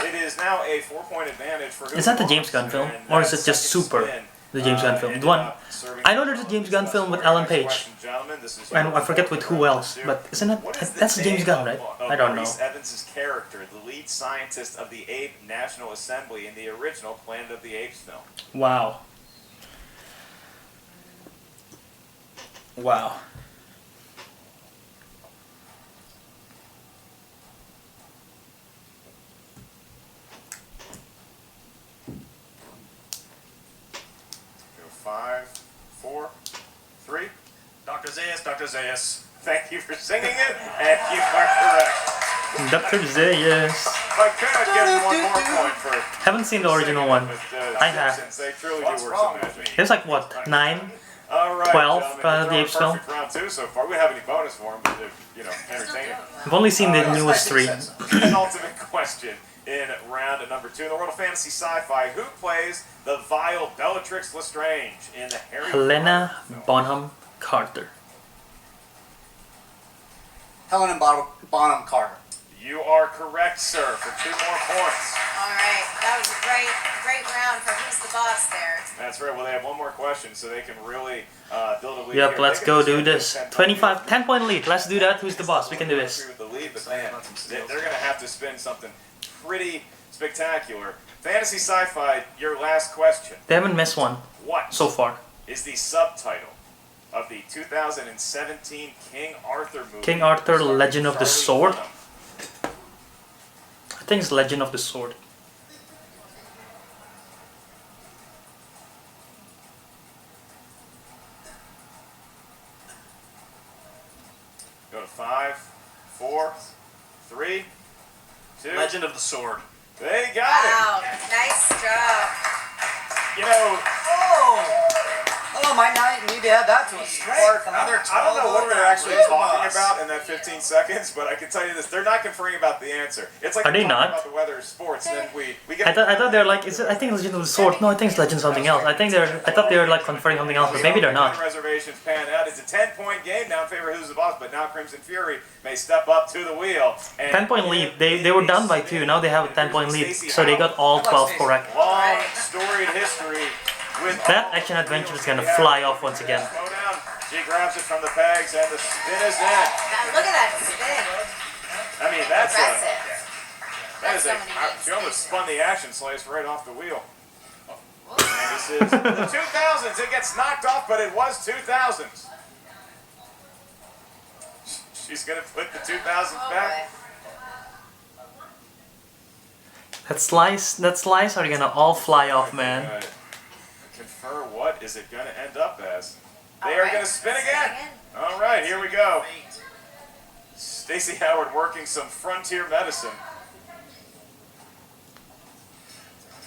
[SPEAKER 5] It is now a 4-point advantage for Who's
[SPEAKER 1] Is that the
[SPEAKER 5] Boss?
[SPEAKER 1] James Gunn film?
[SPEAKER 5] And
[SPEAKER 1] Or is
[SPEAKER 5] that
[SPEAKER 1] it just
[SPEAKER 5] second
[SPEAKER 1] Super?
[SPEAKER 5] spin,
[SPEAKER 1] The James Gunn film.
[SPEAKER 5] ended
[SPEAKER 1] The one.
[SPEAKER 5] up serving
[SPEAKER 1] I know there's a James Gunn film with
[SPEAKER 5] Next
[SPEAKER 1] Ellen Page.
[SPEAKER 5] question, gentlemen. This is
[SPEAKER 1] And
[SPEAKER 5] your
[SPEAKER 1] I forget with who
[SPEAKER 5] round
[SPEAKER 1] else,
[SPEAKER 5] two.
[SPEAKER 1] but isn't it?
[SPEAKER 5] What is the
[SPEAKER 1] That's James
[SPEAKER 5] name
[SPEAKER 1] Gunn, right?
[SPEAKER 5] of
[SPEAKER 1] I don't know.
[SPEAKER 5] Maurice Evans' character, the lead scientist of the Ape National Assembly in the original Planet of the Apes film.
[SPEAKER 1] Wow. Wow.
[SPEAKER 5] Go 5, 4, 3.
[SPEAKER 3] Dr. Zaius, Dr. Zaius.
[SPEAKER 5] Thank you for singing it, and you are correct.
[SPEAKER 1] Dr. Zaius.
[SPEAKER 5] If I could, I'd give you one more point for
[SPEAKER 1] Haven't seen the original one.
[SPEAKER 5] with,
[SPEAKER 1] I have.
[SPEAKER 5] Simpsons. They truly
[SPEAKER 3] What's
[SPEAKER 5] do work
[SPEAKER 3] wrong
[SPEAKER 5] some
[SPEAKER 3] with
[SPEAKER 5] magic.
[SPEAKER 1] There's like what, 9?
[SPEAKER 5] All right,
[SPEAKER 1] 12
[SPEAKER 5] gentlemen,
[SPEAKER 1] Planet of the
[SPEAKER 5] you're
[SPEAKER 1] Apes
[SPEAKER 5] throwing
[SPEAKER 1] film.
[SPEAKER 5] perfect round 2 so far. We don't have any bonus for them, but they're, entertaining.
[SPEAKER 1] I've only seen the newest 3.
[SPEAKER 5] Penultimate question in round number 2 in the world of fantasy sci-fi. Who plays the vile Bellatrix Lestrange in the Harry
[SPEAKER 1] Helena
[SPEAKER 5] Potter film?
[SPEAKER 1] Bonham Carter.
[SPEAKER 9] Helen Bonham Carter.
[SPEAKER 5] You are correct, sir, for 2 more points.
[SPEAKER 6] All right, that was a great round for Who's the Boss there.
[SPEAKER 5] That's right. Well, they have one more question, so they can really build a lead.
[SPEAKER 1] Yep,
[SPEAKER 5] here.
[SPEAKER 1] let's
[SPEAKER 5] They
[SPEAKER 1] go
[SPEAKER 5] can
[SPEAKER 1] do
[SPEAKER 5] just
[SPEAKER 1] this.
[SPEAKER 5] get
[SPEAKER 1] 25, 10 point lead. Let's do that. Who's the boss? We can do this.
[SPEAKER 5] With the lead, but man, they're going to have to spin something pretty spectacular. Fantasy sci-fi, your last question.
[SPEAKER 1] They haven't missed one
[SPEAKER 5] What
[SPEAKER 1] so far.
[SPEAKER 5] is the subtitle of the 2017 King Arthur movie?
[SPEAKER 1] King Arthur,
[SPEAKER 5] starring
[SPEAKER 1] Legend of the
[SPEAKER 5] Charlie
[SPEAKER 1] Sword?
[SPEAKER 5] Hunnam?
[SPEAKER 1] I think it's Legend of the Sword.
[SPEAKER 5] Go to 5, 4, 3, 2.
[SPEAKER 3] Legend of the Sword.
[SPEAKER 5] They got
[SPEAKER 6] Wow, nice job.
[SPEAKER 5] it. You know,
[SPEAKER 9] Oh, might not need to add that to a straight.
[SPEAKER 3] Another
[SPEAKER 5] I don't know what they're actually
[SPEAKER 3] Who's the
[SPEAKER 5] talking
[SPEAKER 3] boss?
[SPEAKER 5] about in that 15 seconds, but I can tell you this: they're not conferring about the answer. It's like
[SPEAKER 1] Are they
[SPEAKER 5] we're talking
[SPEAKER 1] not?
[SPEAKER 5] about the weather or sports, and then we get.
[SPEAKER 1] I thought they're like, is it, I think it's Legend of the Sword. No, I think it's Legend something else. I thought they were like conferring something else, but maybe they're not.
[SPEAKER 5] Reservations pan out. It's a 10-point game now in favor of Who's the Boss, but now Crimson Fury may step up to the wheel. And
[SPEAKER 1] 10-point lead. They were down by 2. Now they have a 10-point lead. So they got all 12 correct.
[SPEAKER 5] Long storied history with
[SPEAKER 1] That action adventure is gonna fly off once again.
[SPEAKER 5] Schmoedown. She grabs it from the pegs, and the spin is in.
[SPEAKER 6] Now, look at that spin.
[SPEAKER 5] I mean, that's
[SPEAKER 6] Impressive.
[SPEAKER 5] that is
[SPEAKER 6] That's so many games
[SPEAKER 5] she almost
[SPEAKER 6] this
[SPEAKER 5] spun the action slice right off the wheel. And this is the 2000s. It gets knocked off, but it was 2000s. She's gonna put the 2000s
[SPEAKER 6] Oh,
[SPEAKER 5] back.
[SPEAKER 6] boy.
[SPEAKER 1] That slice are gonna all fly off, man.
[SPEAKER 5] Confer what is it gonna end up as? They
[SPEAKER 6] All
[SPEAKER 5] are
[SPEAKER 6] right,
[SPEAKER 5] gonna spin
[SPEAKER 6] spin
[SPEAKER 5] again.
[SPEAKER 6] again.
[SPEAKER 5] All right, here we go. Stacey Howard working some frontier medicine.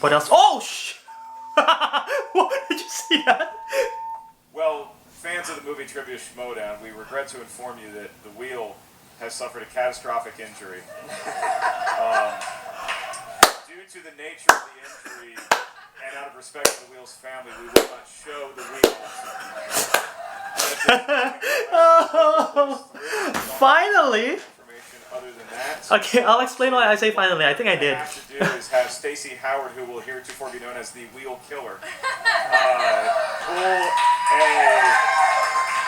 [SPEAKER 1] What else? Oh, What, did you see that?
[SPEAKER 5] Well, fans of the movie Trivia Schmoedown, we regret to inform you that the wheel has suffered a catastrophic injury. Due to the nature of the injury, and out of respect for the wheel's family, we will not show the wheel.
[SPEAKER 1] Finally.
[SPEAKER 5] Information other than that.
[SPEAKER 1] Okay, I'll explain why I say finally. I think I did.
[SPEAKER 5] What we have to do is have Stacey Howard, who will heretofore be known as the Wheel Killer, pull a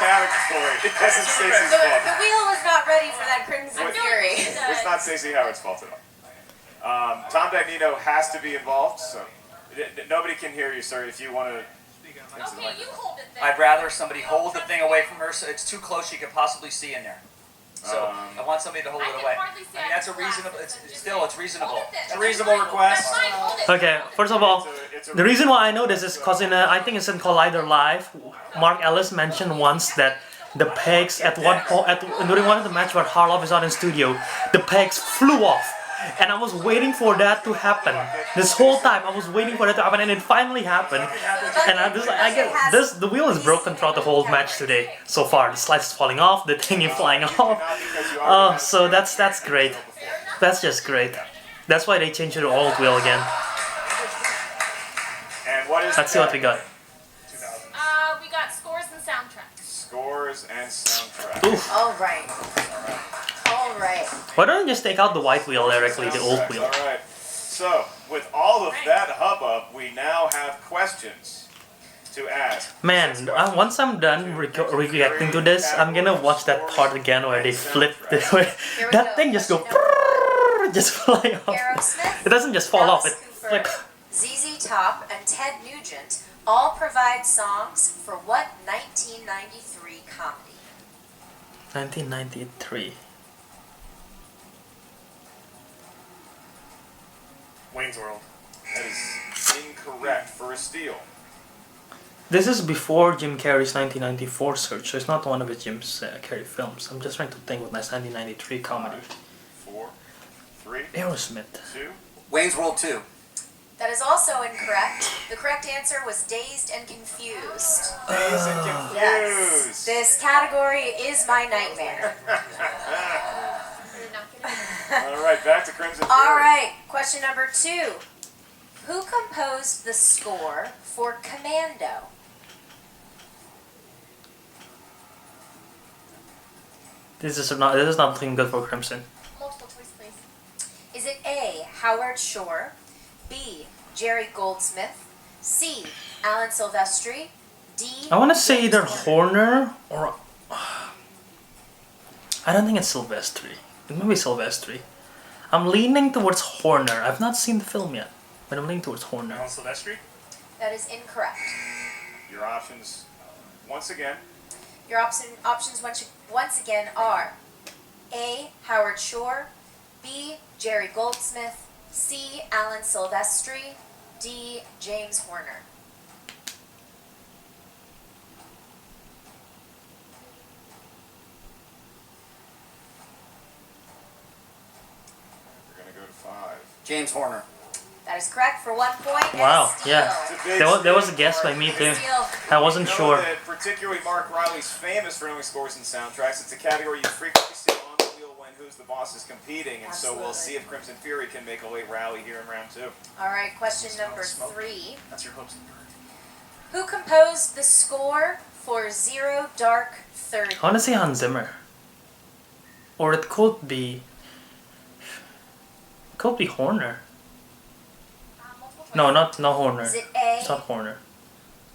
[SPEAKER 5] category. It wasn't Stacey's fault.
[SPEAKER 6] The wheel was not ready for that Crimson Fury.
[SPEAKER 5] It's not Stacey Howard's fault at all. Tom Dagnino has to be involved, so nobody can hear you, sir. If you want to.
[SPEAKER 8] Okay, you hold it there.
[SPEAKER 10] I'd rather somebody hold the thing away from her so it's too close she could possibly see in there. So I want somebody to hold it away. I mean, that's a reasonable. It's reasonable. It's a reasonable request.
[SPEAKER 1] Okay, first of all, the reason why I know this is because I think it's in Collider Live, Mark Ellis mentioned once that the pegs at one point during one of the match where Harloff is out in studio, the pegs flew off. And I was waiting for that to happen. This whole time I was waiting for that to happen, and it finally happened. And the wheel is broken throughout the whole match today so far. The slice is falling off, the thing is flying off. Oh, so that's great. That's just great. That's why they changed to the old wheel again. Let's see what we got.
[SPEAKER 8] We got scores and soundtracks.
[SPEAKER 5] Scores and soundtracks.
[SPEAKER 1] Oof.
[SPEAKER 6] All right.
[SPEAKER 1] Why don't you just take out the white wheel directly, the old wheel?
[SPEAKER 5] Alright, so with all of that hubbub, we now have questions to ask.
[SPEAKER 1] Man, once I'm done reacting to this, I'm gonna watch that part again where they flip that thing just go just fly off.
[SPEAKER 6] Aerosmith,
[SPEAKER 1] It doesn't just fall off, it
[SPEAKER 6] Alice Cooper, ZZ Top, and Ted Nugent all provide songs for what 1993 comedy?
[SPEAKER 1] 1993.
[SPEAKER 5] Wayne's World. That is incorrect for a steal.
[SPEAKER 1] This is before Jim Carrey's 1994 search, so it's not one of his Jim Carrey films. I'm just trying to think what my 1993 comedy.
[SPEAKER 5] 4, 3,
[SPEAKER 1] Aerosmith.
[SPEAKER 5] 2.
[SPEAKER 9] Wayne's World 2.
[SPEAKER 6] That is also incorrect. The correct answer was Dazed and Confused.
[SPEAKER 5] Dazed and Confused.
[SPEAKER 6] Yes. This category is my nightmare.
[SPEAKER 5] Alright, back to Crimson Fury.
[SPEAKER 6] Alright, question number 2. Who composed the score for Commando?
[SPEAKER 1] This is not looking good for Crimson.
[SPEAKER 8] Multiple choice, please.
[SPEAKER 6] Is it A, Howard Shore, B, Jerry Goldsmith, C, Alan Silvestri, D,
[SPEAKER 1] I want to say
[SPEAKER 6] James
[SPEAKER 1] either
[SPEAKER 6] Horner?
[SPEAKER 1] Horner or I don't think it's Silvestri. It might be Silvestri. I'm leaning towards Horner. I've not seen the film yet, but I'm leaning towards Horner.
[SPEAKER 5] Alan Silvestri?
[SPEAKER 6] That is incorrect.
[SPEAKER 5] Your options, once again.
[SPEAKER 6] Your options once again are A, Howard Shore, B, Jerry Goldsmith, C, Alan Silvestri, D, James Horner.
[SPEAKER 5] We're going to go to 5.
[SPEAKER 9] James Horner.
[SPEAKER 6] That is correct for 1 point.
[SPEAKER 1] Wow,
[SPEAKER 6] and a
[SPEAKER 1] yeah.
[SPEAKER 6] steal.
[SPEAKER 1] There was a guess by me too.
[SPEAKER 6] Steal.
[SPEAKER 1] I wasn't
[SPEAKER 5] You know
[SPEAKER 1] sure.
[SPEAKER 5] that particularly Mark Riley's famous for knowing scores and soundtracks. It's a category you frequently see on the wheel when Who's the Boss is competing, and so we'll see if Crimson Fury can make a late rally here in round 2.
[SPEAKER 6] All right, question number 3.
[SPEAKER 10] That's your hopes and dreams.
[SPEAKER 6] Who composed the score for Zero Dark 30?
[SPEAKER 1] I want to say Hans Zimmer. Or it could be Horner.
[SPEAKER 8] Multiple choice.
[SPEAKER 1] No, not Horner.
[SPEAKER 6] Is it A,
[SPEAKER 1] It's not Horner.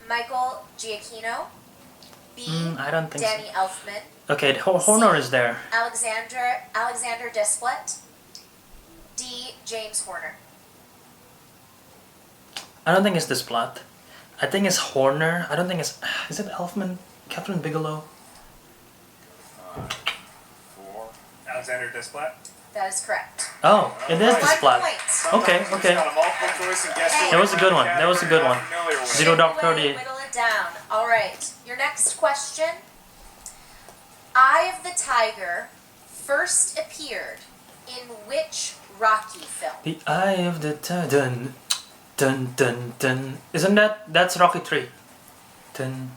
[SPEAKER 6] Michael Giacchino, B,
[SPEAKER 1] I don't think
[SPEAKER 6] Danny Elfman,
[SPEAKER 1] Okay, Horner is there.
[SPEAKER 6] Alexander Desplat, D, James Horner.
[SPEAKER 1] I don't think it's Desplat. I think it's Horner. I don't think it's... Is it Elfman? Catherine Bigelow?
[SPEAKER 5] 5, 4. Alexander Desplat.
[SPEAKER 6] That is correct.
[SPEAKER 1] Oh, it is
[SPEAKER 6] 1
[SPEAKER 1] Desplat.
[SPEAKER 6] point.
[SPEAKER 1] Okay, okay. That was a good one. That was a good one. Zero Dark 30.
[SPEAKER 6] Whittle it down. All right. Your next question. Eye of the Tiger first appeared in which Rocky film?
[SPEAKER 1] The Eye of the Titan. Dun dun dun. Isn't that's Rocky 3? Dun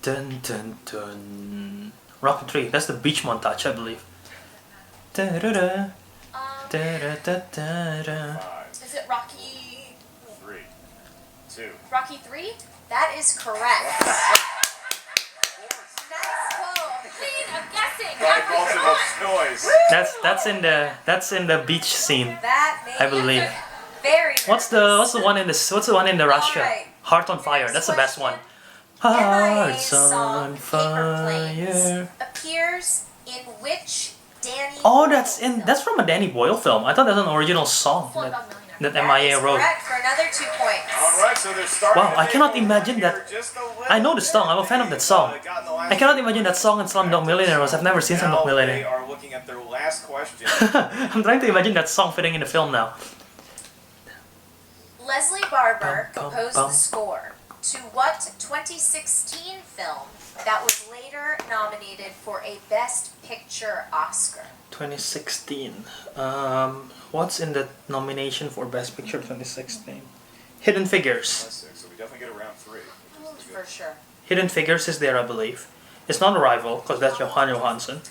[SPEAKER 1] dun dun dun. Rocky 3. That's the beach montage, I believe. Da da da. Da da da da da.
[SPEAKER 8] Is it Rocky?
[SPEAKER 5] 3, 2.
[SPEAKER 8] Rocky 3?
[SPEAKER 6] That is correct. Nice pull.
[SPEAKER 8] See, I'm guessing.
[SPEAKER 5] By multiple noise.
[SPEAKER 1] That's in the beach scene,
[SPEAKER 6] That made
[SPEAKER 1] I believe.
[SPEAKER 6] you very
[SPEAKER 1] What's the one in Russia?
[SPEAKER 6] Alright.
[SPEAKER 1] Heart on Fire. That's the best one.
[SPEAKER 6] MIA's
[SPEAKER 1] Hearts
[SPEAKER 6] song
[SPEAKER 1] on
[SPEAKER 6] Paper Planes
[SPEAKER 1] Fire.
[SPEAKER 6] appears in which Danny
[SPEAKER 1] Oh, that's from a Danny Boyle film. I thought that's an original song
[SPEAKER 8] Slumdog Millionaire.
[SPEAKER 1] that
[SPEAKER 6] That
[SPEAKER 1] MIA
[SPEAKER 6] is
[SPEAKER 1] wrote.
[SPEAKER 6] correct for another 2 points.
[SPEAKER 5] Alright, so they're starting.
[SPEAKER 1] Wow,
[SPEAKER 5] to
[SPEAKER 1] I
[SPEAKER 5] make
[SPEAKER 1] cannot
[SPEAKER 5] a
[SPEAKER 1] imagine
[SPEAKER 5] run
[SPEAKER 1] that.
[SPEAKER 5] here just a little
[SPEAKER 1] I know the
[SPEAKER 5] bit.
[SPEAKER 1] song. I'm a fan of that song.
[SPEAKER 5] They've gotten the last
[SPEAKER 1] I cannot imagine that song in Slumdog Millionaire was. I've never seen
[SPEAKER 5] Now
[SPEAKER 1] Slumdog
[SPEAKER 5] they
[SPEAKER 1] Millionaire.
[SPEAKER 5] are looking at their last question.
[SPEAKER 1] I'm trying to imagine that song fitting in the film now.
[SPEAKER 6] Leslie Barber
[SPEAKER 1] Bum, bum,
[SPEAKER 6] composed
[SPEAKER 1] bum.
[SPEAKER 6] the score to what 2016 film that was later nominated for a Best Picture Oscar?
[SPEAKER 1] 2016. What's in the nomination for Best Picture 2016? Hidden Figures.
[SPEAKER 5] That's 6, so we definitely get around 3.
[SPEAKER 6] For sure.
[SPEAKER 1] Hidden Figures is there, I believe. It's not Arrival, because that's Johan Johansson.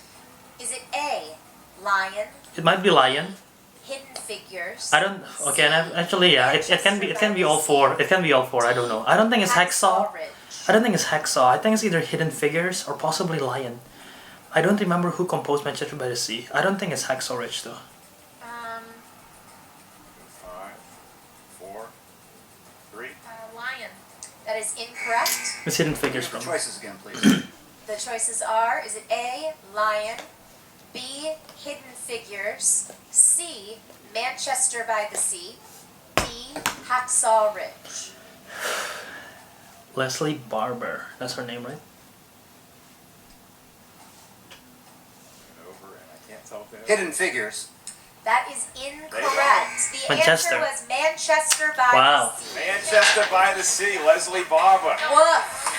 [SPEAKER 6] Is it A, Lion,
[SPEAKER 1] It might be Lion.
[SPEAKER 6] Hidden Figures?
[SPEAKER 1] I don't. Okay, and actually, yeah, it can be all four. It can be all four. I don't know. I don't think it's Hacksaw.
[SPEAKER 6] Ridge.
[SPEAKER 1] I don't think it's Hacksaw. I think it's either Hidden Figures or possibly Lion. I don't remember who composed Manchester by the Sea. I don't think it's Hacksaw Ridge though.
[SPEAKER 5] 5, 4, 3.
[SPEAKER 8] Lion.
[SPEAKER 6] That is incorrect.
[SPEAKER 1] It's Hidden Figures from.
[SPEAKER 9] Choices again, please.
[SPEAKER 6] The choices are, is it A, Lion, B, Hidden Figures, C, Manchester by the Sea, D, Hacksaw Ridge?
[SPEAKER 1] Leslie Barber. That's her name, right?
[SPEAKER 5] Over, and I can't tell if they have.
[SPEAKER 9] Hidden Figures.
[SPEAKER 6] That is incorrect. The
[SPEAKER 1] Manchester.
[SPEAKER 6] answer was Manchester by
[SPEAKER 1] Wow.
[SPEAKER 6] the Sea.
[SPEAKER 5] Manchester by the Sea, Leslie Barber.
[SPEAKER 6] Woof.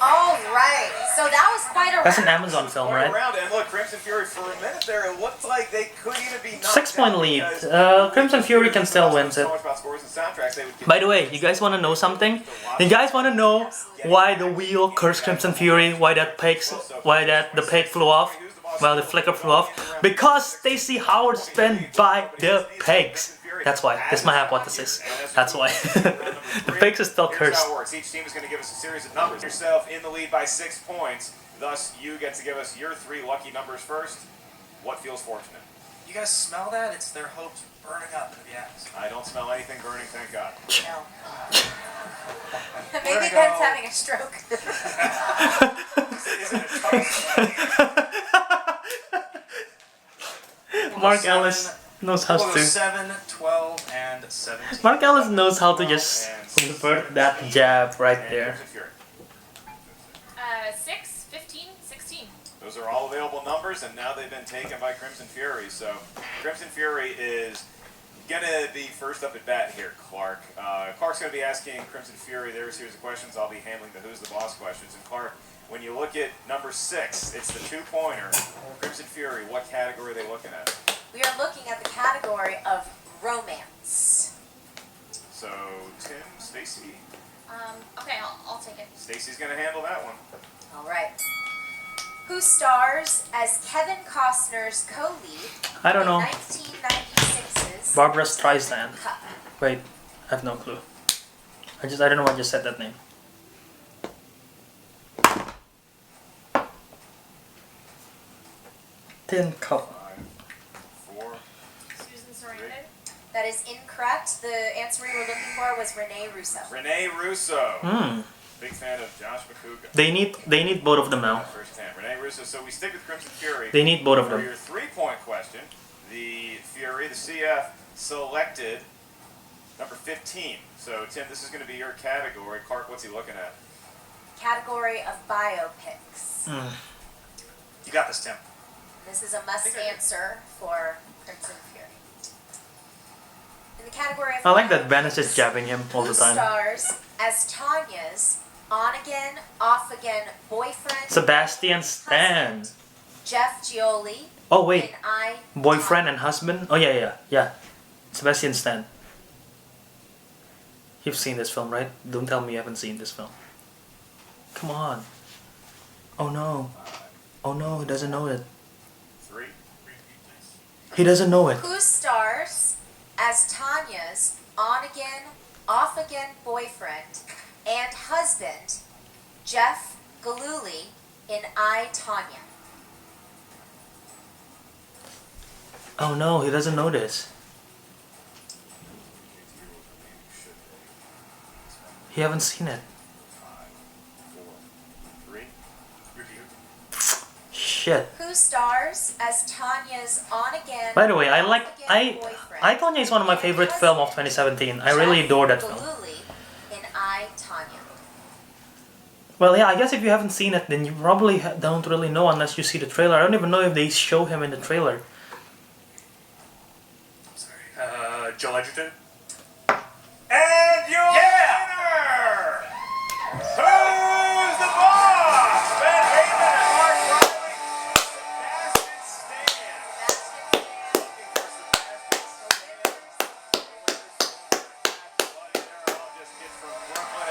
[SPEAKER 6] All right. So that was quite a
[SPEAKER 1] That's an
[SPEAKER 6] round.
[SPEAKER 1] Amazon film,
[SPEAKER 5] Going
[SPEAKER 1] right?
[SPEAKER 5] around, and look, Crimson Fury for a minute there, it looked like they could even be knocked
[SPEAKER 1] 6-point
[SPEAKER 5] out
[SPEAKER 1] lead.
[SPEAKER 5] because
[SPEAKER 1] Crimson Fury can still win
[SPEAKER 5] so
[SPEAKER 1] it.
[SPEAKER 5] much about scores and soundtracks, they would
[SPEAKER 1] By the way, you guys want to know something? You guys want to know why the wheel cursed Crimson Fury? Why the peg flew off? Well, the flicker flew off? Because Stacey Howard's been by the pegs. That's why. That's my hypothesis. That's why. The pegs are still
[SPEAKER 5] Here's
[SPEAKER 1] cursed.
[SPEAKER 5] how it works. Each team is going to give us a series of numbers. Yourself in the lead by 6 points. Thus, you get to give us your 3 lucky numbers first. What feels fortunate?
[SPEAKER 10] You guys smell that? It's their hopes burning up in the atmosphere.
[SPEAKER 5] I don't smell anything burning, thank God.
[SPEAKER 6] No. Maybe Ben's having a stroke.
[SPEAKER 5] Isn't it toast?
[SPEAKER 1] Mark Ellis knows how
[SPEAKER 10] We'll go
[SPEAKER 1] to.
[SPEAKER 10] 7, 12, and 17.
[SPEAKER 1] Mark Ellis knows how to just convert that jab right
[SPEAKER 5] And
[SPEAKER 1] there.
[SPEAKER 5] Crimson Fury.
[SPEAKER 8] 6, 15, 16.
[SPEAKER 5] Those are all available numbers, and now they've been taken by Crimson Fury. So Crimson Fury is going to be first up at bat here, Clark. Clark's going to be asking Crimson Fury their series of questions. I'll be handling the Who's the Boss questions. And Clark, when you look at number 6, it's the 2-pointer. Crimson Fury, what category are they looking at?
[SPEAKER 6] We are looking at the category of romance.
[SPEAKER 5] So Tim, Stacy.
[SPEAKER 8] Okay, I'll take it.
[SPEAKER 5] Stacy's going to handle that one.
[SPEAKER 6] All right. Who stars as Kevin Costner's co-lead
[SPEAKER 1] I don't know.
[SPEAKER 6] in 1996's
[SPEAKER 1] Barbara Streisand.
[SPEAKER 6] Cup?
[SPEAKER 1] Wait, I have no clue. I don't know why I just said that name. Tin Cup.
[SPEAKER 5] 5, 4.
[SPEAKER 8] Susan Sarandon.
[SPEAKER 6] That is incorrect. The answer we were looking for was Rene Russo.
[SPEAKER 5] Rene Russo.
[SPEAKER 1] Hmm.
[SPEAKER 5] Big fan of Josh McCouga.
[SPEAKER 1] They need both of them now.
[SPEAKER 5] First hand. Rene Russo. So we stick with Crimson Fury.
[SPEAKER 1] They need both of
[SPEAKER 5] For
[SPEAKER 1] them.
[SPEAKER 5] your 3-point question, the Fury, the CF, selected number 15. So, Tim, this is going to be your category. Clark, what's he looking at?
[SPEAKER 6] Category of biopics.
[SPEAKER 1] Hmm.
[SPEAKER 10] You got this, Tim.
[SPEAKER 6] This is a must answer for Crimson Fury. In the category of
[SPEAKER 1] I like that Ben is
[SPEAKER 6] biopics,
[SPEAKER 1] just jabbing him all the
[SPEAKER 6] who
[SPEAKER 1] time.
[SPEAKER 6] stars as Tanya's on-again, off-again boyfriend,
[SPEAKER 1] Sebastian Stan.
[SPEAKER 6] Jeff Gioli,
[SPEAKER 1] Oh wait,
[SPEAKER 6] and I,
[SPEAKER 1] boyfriend and husband. Oh yeah. Sebastian Stan. You've seen this film, right? Don't tell me you haven't seen this film. Come on. Oh no. Oh no, he doesn't know it.
[SPEAKER 5] 3.
[SPEAKER 1] He doesn't know it.
[SPEAKER 6] Who stars as Tanya's on-again, off-again boyfriend and husband, Jeff Galooly, in I, Tanya?
[SPEAKER 1] Oh no, he doesn't know this. He haven't seen it.
[SPEAKER 5] 3.
[SPEAKER 1] Shit.
[SPEAKER 6] Who stars as Tanya's on-again,
[SPEAKER 1] By the way, I
[SPEAKER 6] boyfriend
[SPEAKER 1] Tonya is one of my favorite film of 2017. I really adore that film.
[SPEAKER 6] Galooly in I, Tanya?
[SPEAKER 1] Well, yeah, I guess if you haven't seen it, then you probably don't really know unless you see the trailer. I don't even know if they show him in the trailer.
[SPEAKER 2] Joel Edgerton.
[SPEAKER 5] And your winner! Who's the boss? Ben Heyman and Mark Riley. Sebastian Stan.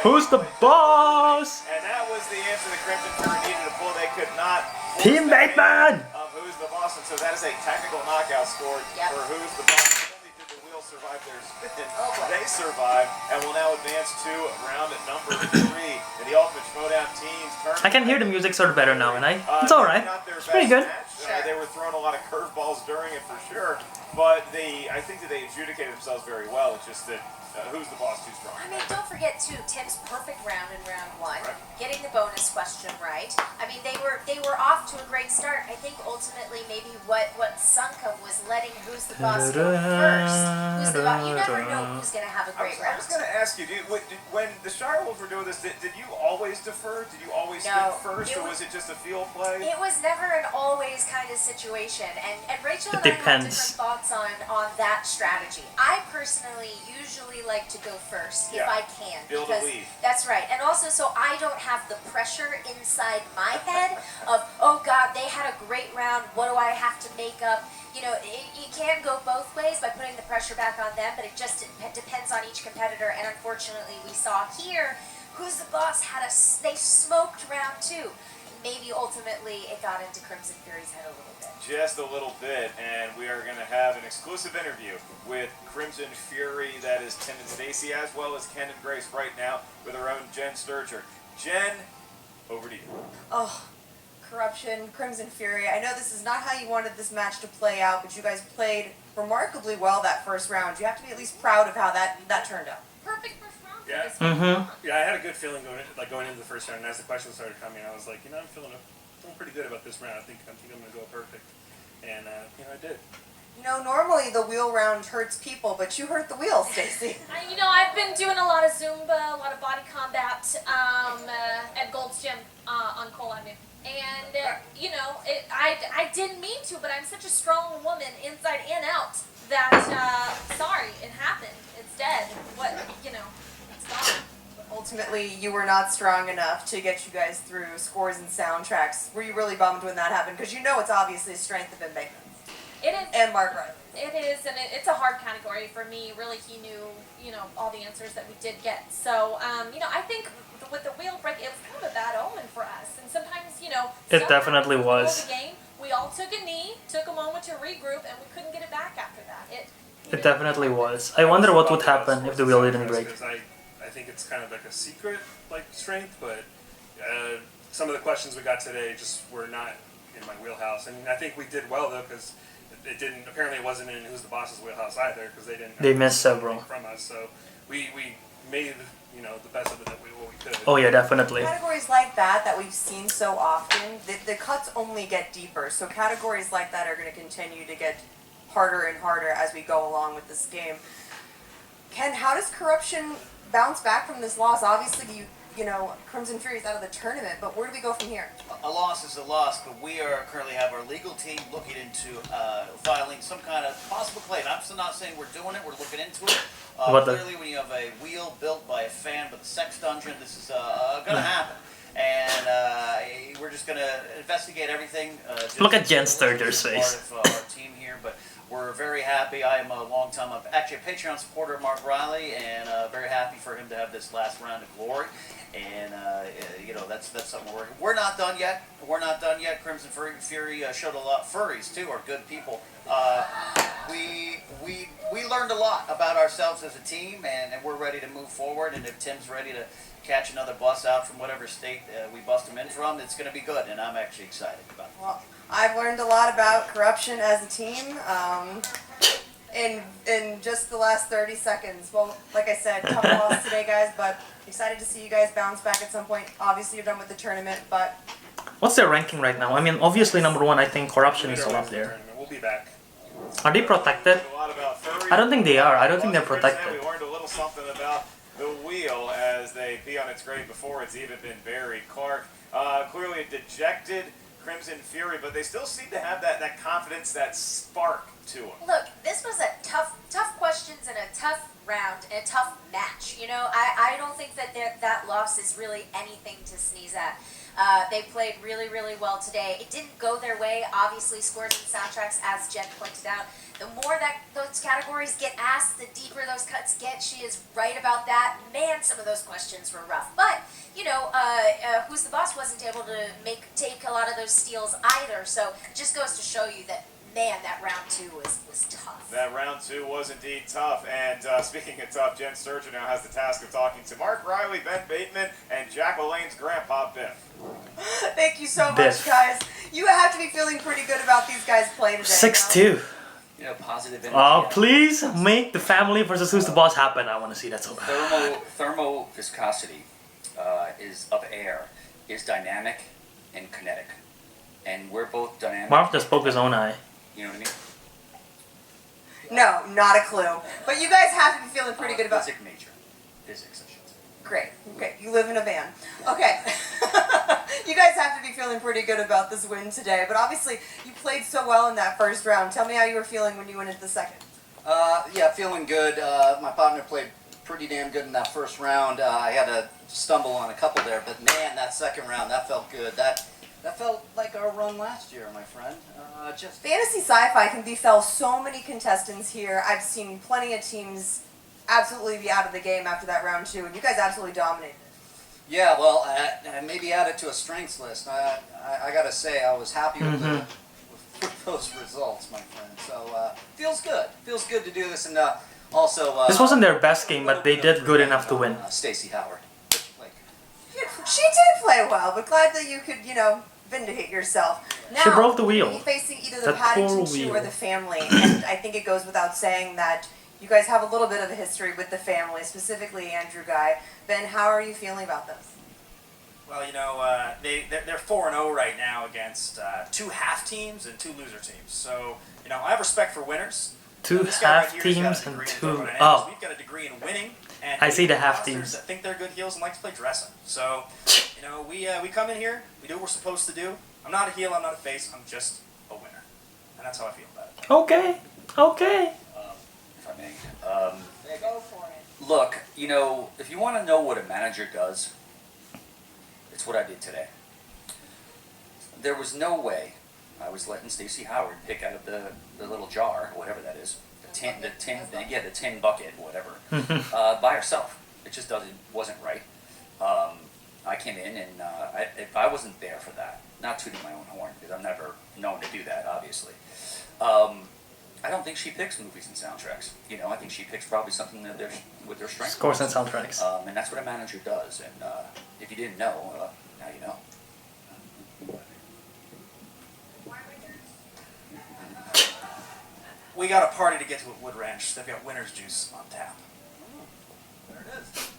[SPEAKER 1] Who's the boss?
[SPEAKER 5] And that was the answer the Crimson Fury needed to pull. They could not.
[SPEAKER 1] Team Bateman!
[SPEAKER 5] Of Who's the Boss, and so that is a technical knockout score for Who's the Boss. Not only did the wheel survive their spin, they survived and will now advance to round number 3 in the Ultimate Schmoedown Teams tournament.
[SPEAKER 1] I can hear the music sort of better now, and it's alright. It's pretty good.
[SPEAKER 5] They were throwing a lot of curveballs during it for sure, but I think that they adjudicated themselves very well. It's just that Who's the Boss too strong.
[SPEAKER 6] I mean, don't forget too, Tim's perfect round in round 1, getting the bonus question right. I mean, they were off to a great start. I think ultimately maybe what sunk them was letting Who's the Boss go first. Who's the Boss? You never know who's gonna have a great round.
[SPEAKER 5] I was gonna ask you, when the Shire Wolves were doing this, did you always defer? Did you always spin first, or was it just a field play?
[SPEAKER 6] It was never an always kind of situation, and Rachel and I have different thoughts on that strategy. I personally usually like to go first if I can,
[SPEAKER 5] build a lead.
[SPEAKER 6] That's right, and also so I don't have the pressure inside my head of, oh God, they had a great round, what do I have to make up? You know, you can go both ways by putting the pressure back on them, but it just depends on each competitor, and unfortunately we saw here, Who's the Boss they smoked round 2. Maybe ultimately it got into Crimson Fury's head a little bit.
[SPEAKER 5] Just a little bit, and we are going to have an exclusive interview with Crimson Fury. That is Tim and Stacy, as well as Ken and Grace right now with our own Jen Sturger. Jen, over to you.
[SPEAKER 11] Oh, Corruption, Crimson Fury. I know this is not how you wanted this match to play out, but you guys played remarkably well that first round. You have to be at least proud of how that turned out.
[SPEAKER 8] Perfect first round.
[SPEAKER 2] Yeah. Yeah, I had a good feeling going into the first round, and as the questions started coming, I was like, I'm feeling pretty good about this round. I think I'm going to go perfect, and I did.
[SPEAKER 11] You know, normally the wheel round hurts people, but you hurt the wheel, Stacy.
[SPEAKER 8] I've been doing a lot of Zumba, a lot of body combat at Gold's Gym on Cole Avenue. And, I didn't mean to, but I'm such a strong woman inside and out that, sorry, it happened. It's dead. It's gone.
[SPEAKER 11] Ultimately, you were not strong enough to get you guys through scores and soundtracks. Were you really bummed when that happened? Because it's obviously a strength of Ben Bateman.
[SPEAKER 8] It is.
[SPEAKER 11] And Mark Riley.
[SPEAKER 8] It is, and it's a hard category for me. Really, he knew, all the answers that we did get. So, I think with the wheel break, it was kind of a bad omen for us. And sometimes,
[SPEAKER 1] it definitely was.
[SPEAKER 8] The game, we all took a knee, took a moment to regroup, and we couldn't get it back after that.
[SPEAKER 1] It definitely was. I wonder what would happen if the wheel didn't break.
[SPEAKER 2] I think it's kind of like a secret, strength, but some of the questions we got today just were not in my wheelhouse. And I think we did well, though, because apparently it wasn't in Who's the Boss's wheelhouse either, because they missed
[SPEAKER 1] several
[SPEAKER 2] from us. So we made, the best of it that what we could.
[SPEAKER 1] Oh yeah, definitely.
[SPEAKER 11] Categories like that we've seen so often, the cuts only get deeper. So categories like that are going to continue to get harder and harder as we go along with this game. Ken, how does Corruption bounce back from this loss? Obviously, Crimson Fury is out of the tournament, but where do we go from here?
[SPEAKER 7] A loss is a loss, but we currently have our legal team looking into filing some kind of possible claim. I'm still not saying we're doing it, we're looking into it. Clearly, when you have a wheel built by a fan with a sex dungeon, this is going to happen. And we're just going to investigate everything.
[SPEAKER 1] Look at Jen Sturger's face.
[SPEAKER 7] Part of our team here, but we're very happy. happy. I am a long-time, actually a Patreon supporter of Mark Riley, and very happy for him to have this last round of glory. And you know, that's something we're not done yet. We're not done yet. Crimson Fury showed a lot. Furries too are good people. We learned a lot about ourselves as a team, and we're ready to move forward. And if Tim's ready to catch another bus out from whatever state we bust him in from, it's going to be good. And I'm actually excited about it.
[SPEAKER 11] Well, I've learned a lot about corruption as a team. In just the last 30 seconds. Well, like I said, tough loss today, guys, but excited to see you guys bounce back at some point. Obviously, you're done with the tournament, but...
[SPEAKER 1] What's their ranking right now? I mean, obviously number one, I think corruption is still up there.
[SPEAKER 2] We'll be back.
[SPEAKER 1] Are they protected? I don't think they are. I don't think they're protected.
[SPEAKER 5] We learned a little something about the wheel as they pee on its grave before it's even been buried. Clark, clearly a dejected Crimson Fury, but they still seem to have that confidence, that spark to them.
[SPEAKER 6] Look, this was a tough questions and a tough round and a tough match. You know, I don't think that loss is really anything to sneeze at. They played really, really well today. It didn't go their way. Obviously, scores and soundtracks, as Jen pointed out. The more that those categories get asked, the deeper those cuts get. She is right about that. Man, some of those questions were rough. But, you know, Who's the Boss wasn't able to take a lot of those steals either. So it just goes to show you that, man, that round two was tough.
[SPEAKER 5] That round two was indeed tough. And speaking of tough, Jen Sturgeon now has the task of talking to Mark Riley, Ben Bateman, and Jack LaLanne's grandpa, Biff.
[SPEAKER 11] Thank you so much, guys. You have to be feeling pretty good about these guys playing today.
[SPEAKER 1] 6-2.
[SPEAKER 10] You know, positive energy.
[SPEAKER 1] Oh, please make the family versus Who's the Boss happen. I want to see that so bad.
[SPEAKER 10] Thermal viscosity of air is dynamic and kinetic. And we're both dynamic.
[SPEAKER 1] Mark just poked his own eye.
[SPEAKER 10] You know what I mean?
[SPEAKER 11] No, not a clue. But you guys have to be feeling pretty good about...
[SPEAKER 10] Physics major. Physics, I should say.
[SPEAKER 11] Great. Okay, you live in a van. Okay. You guys have to be feeling pretty good about this win today. But obviously, you played so well in that first round. Tell me how you were feeling when you went into the second.
[SPEAKER 9] Yeah, feeling good. My partner played pretty damn good in that first round. I had to stumble on a couple there, but man, that second round, that felt good. That felt like our run last year, my friend. Just
[SPEAKER 11] Fantasy Sci-Fi can befell so many contestants here. I've seen plenty of teams absolutely be out of the game after that round two, and you guys absolutely dominated.
[SPEAKER 9] yeah, well, maybe add it to a strengths list. I gotta say, I was happy with those results, my friend. So feels good. Feels good to do this, and also.
[SPEAKER 1] This wasn't their best game, but they did good enough to win.
[SPEAKER 9] Stacey Howard.
[SPEAKER 11] She did play well, but glad that you could, you know, vindicate yourself. Now,
[SPEAKER 1] She broke the wheel.
[SPEAKER 11] you're facing either the
[SPEAKER 1] That
[SPEAKER 11] Paddington
[SPEAKER 1] poor
[SPEAKER 11] 2
[SPEAKER 1] wheel.
[SPEAKER 11] or the family, and I think it goes without saying that you guys have a little bit of a history with the family, specifically Andrew Guy. Ben, how are you feeling about this?
[SPEAKER 3] Well, you know, they're 4-0 right now against 2 half teams and 2 loser teams. So, you know, I have respect for winners.
[SPEAKER 1] Two
[SPEAKER 3] This guy
[SPEAKER 1] half
[SPEAKER 3] right here's got a
[SPEAKER 1] teams and
[SPEAKER 3] degree in
[SPEAKER 1] 2.
[SPEAKER 3] thermodynamics.
[SPEAKER 1] Oh,
[SPEAKER 3] We've got a degree in winning. And
[SPEAKER 1] I see the half
[SPEAKER 3] losers
[SPEAKER 1] teams.
[SPEAKER 3] that think they're good heels and like to play dress up. So, you know, we come in here, we do what we're supposed to do. I'm not a heel, I'm not a face, I'm just a winner. And that's how I feel about it.
[SPEAKER 1] okay. Okay.
[SPEAKER 10] If I may.
[SPEAKER 11] Go for it.
[SPEAKER 10] Look, you know, if you want to know what a manager does, it's what I did today. There was no way I was letting Stacey Howard pick out of the little jar, or whatever that is, the tin bucket, whatever, by herself. It just wasn't right. I came in and if I wasn't there for that, not tooting my own horn, because I'm never known to do that, obviously. I don't think she picks movies and soundtracks. You know, I think she picks probably something that with their strengths.
[SPEAKER 1] Scores and soundtracks.
[SPEAKER 10] And that's what a manager does. And if you didn't know, now you know.
[SPEAKER 3] We got a party to get to at Wood Ranch. They've got winner's juice on tap.
[SPEAKER 11] There it is.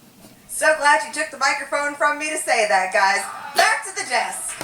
[SPEAKER 11] So glad you took the microphone from me to say that, guys. Back to the desk.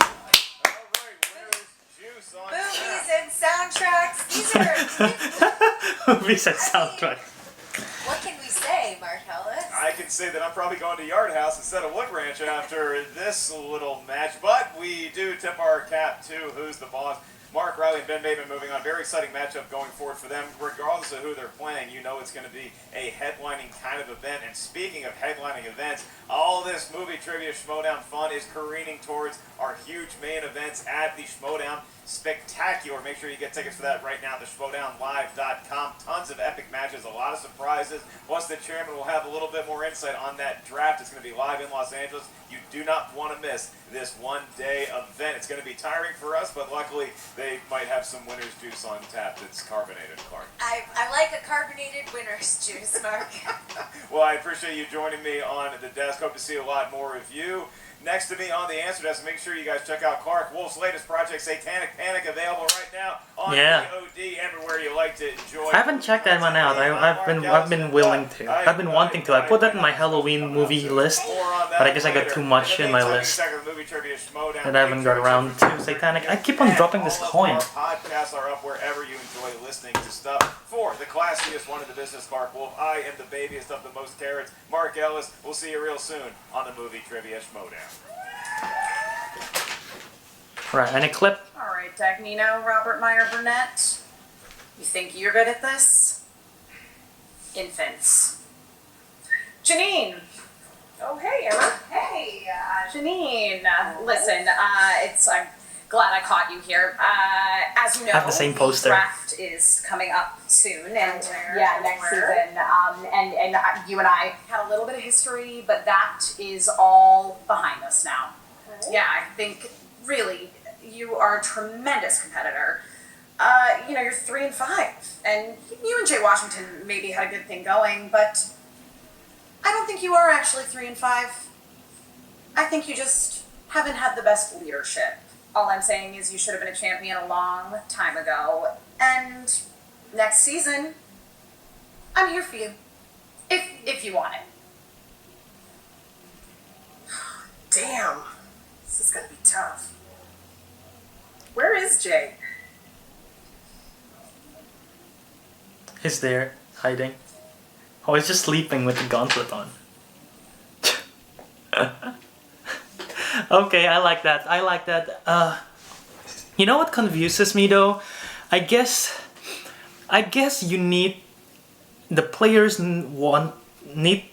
[SPEAKER 11] Movies and soundtracks. These are...
[SPEAKER 1] Movies and soundtracks.
[SPEAKER 6] What can we say, Marcellus?
[SPEAKER 5] I can say that I'm probably going to Yard House instead of Wood Ranch after this little match, but we do tip our cap to Who's the Boss. Mark Riley and Ben Bateman moving on. Very exciting matchup going forward for them. Regardless of who they're playing, you know it's going to be a headlining kind of event. And speaking of headlining events, all this movie trivia Schmoedown fun is careening towards our huge main events at the Schmoedown. spectacular. Make sure you get tickets for that right now at the Schmoedownlive.com. Tons of epic matches, a lot of surprises. Plus, the chairman will have a little bit more insight on that draft. It's going to be live in Los Angeles. You do not want to miss this one-day event. It's going to be tiring for us, but luckily they might have some winner's juice on tap that's carbonated, Clark.
[SPEAKER 6] I like a carbonated winner's juice, Mark.
[SPEAKER 5] Well, I appreciate you joining me on the desk. Hope to see a lot more of you. Next to me on the answer desk, make sure you guys check out Clark Wolf's latest project, Satanic Panic, available right now on VOD everywhere you like to enjoy.
[SPEAKER 1] I haven't checked that one out. I've been willing to. I've been wanting to. I put that in my Halloween movie list, but I guess I got too much in my list that I haven't got around to Satanic. I keep on dropping this coin.
[SPEAKER 5] Podcasts are up wherever you enjoy listening to stuff. For the classiest one in the business, Clark Wolf, I am the babiest of the most carrots, Mark Ellis. We'll see you real soon on the Movie Trivia Schmoedown.
[SPEAKER 1] Right, any clip?
[SPEAKER 11] All right, Dagnino, Robert Meyer Burnett. You think you're good at this? Infants. Janine. Oh, hey, Emma. Hey, Janine. Listen, I'm glad I caught you here. As you know,
[SPEAKER 1] I have the same poster.
[SPEAKER 11] Draft is coming up soon, and next season. And you and I had a little bit of history, but that is all behind us now. Okay. Yeah, I think really you are a tremendous competitor. You're 3-5, and you and Jay Washington maybe had a good thing going, but I don't think you are actually 3-5. I think you just haven't had the best leadership. All I'm saying is you should have been a champion a long time ago. And next season, I'm here for you. If you want it. Damn. This is gonna be tough. Where is Jay?
[SPEAKER 1] He's there, hiding. Oh, he's just sleeping with the gauntlet on. Okay, I like that. You know what confuses me though? I guess you need the players need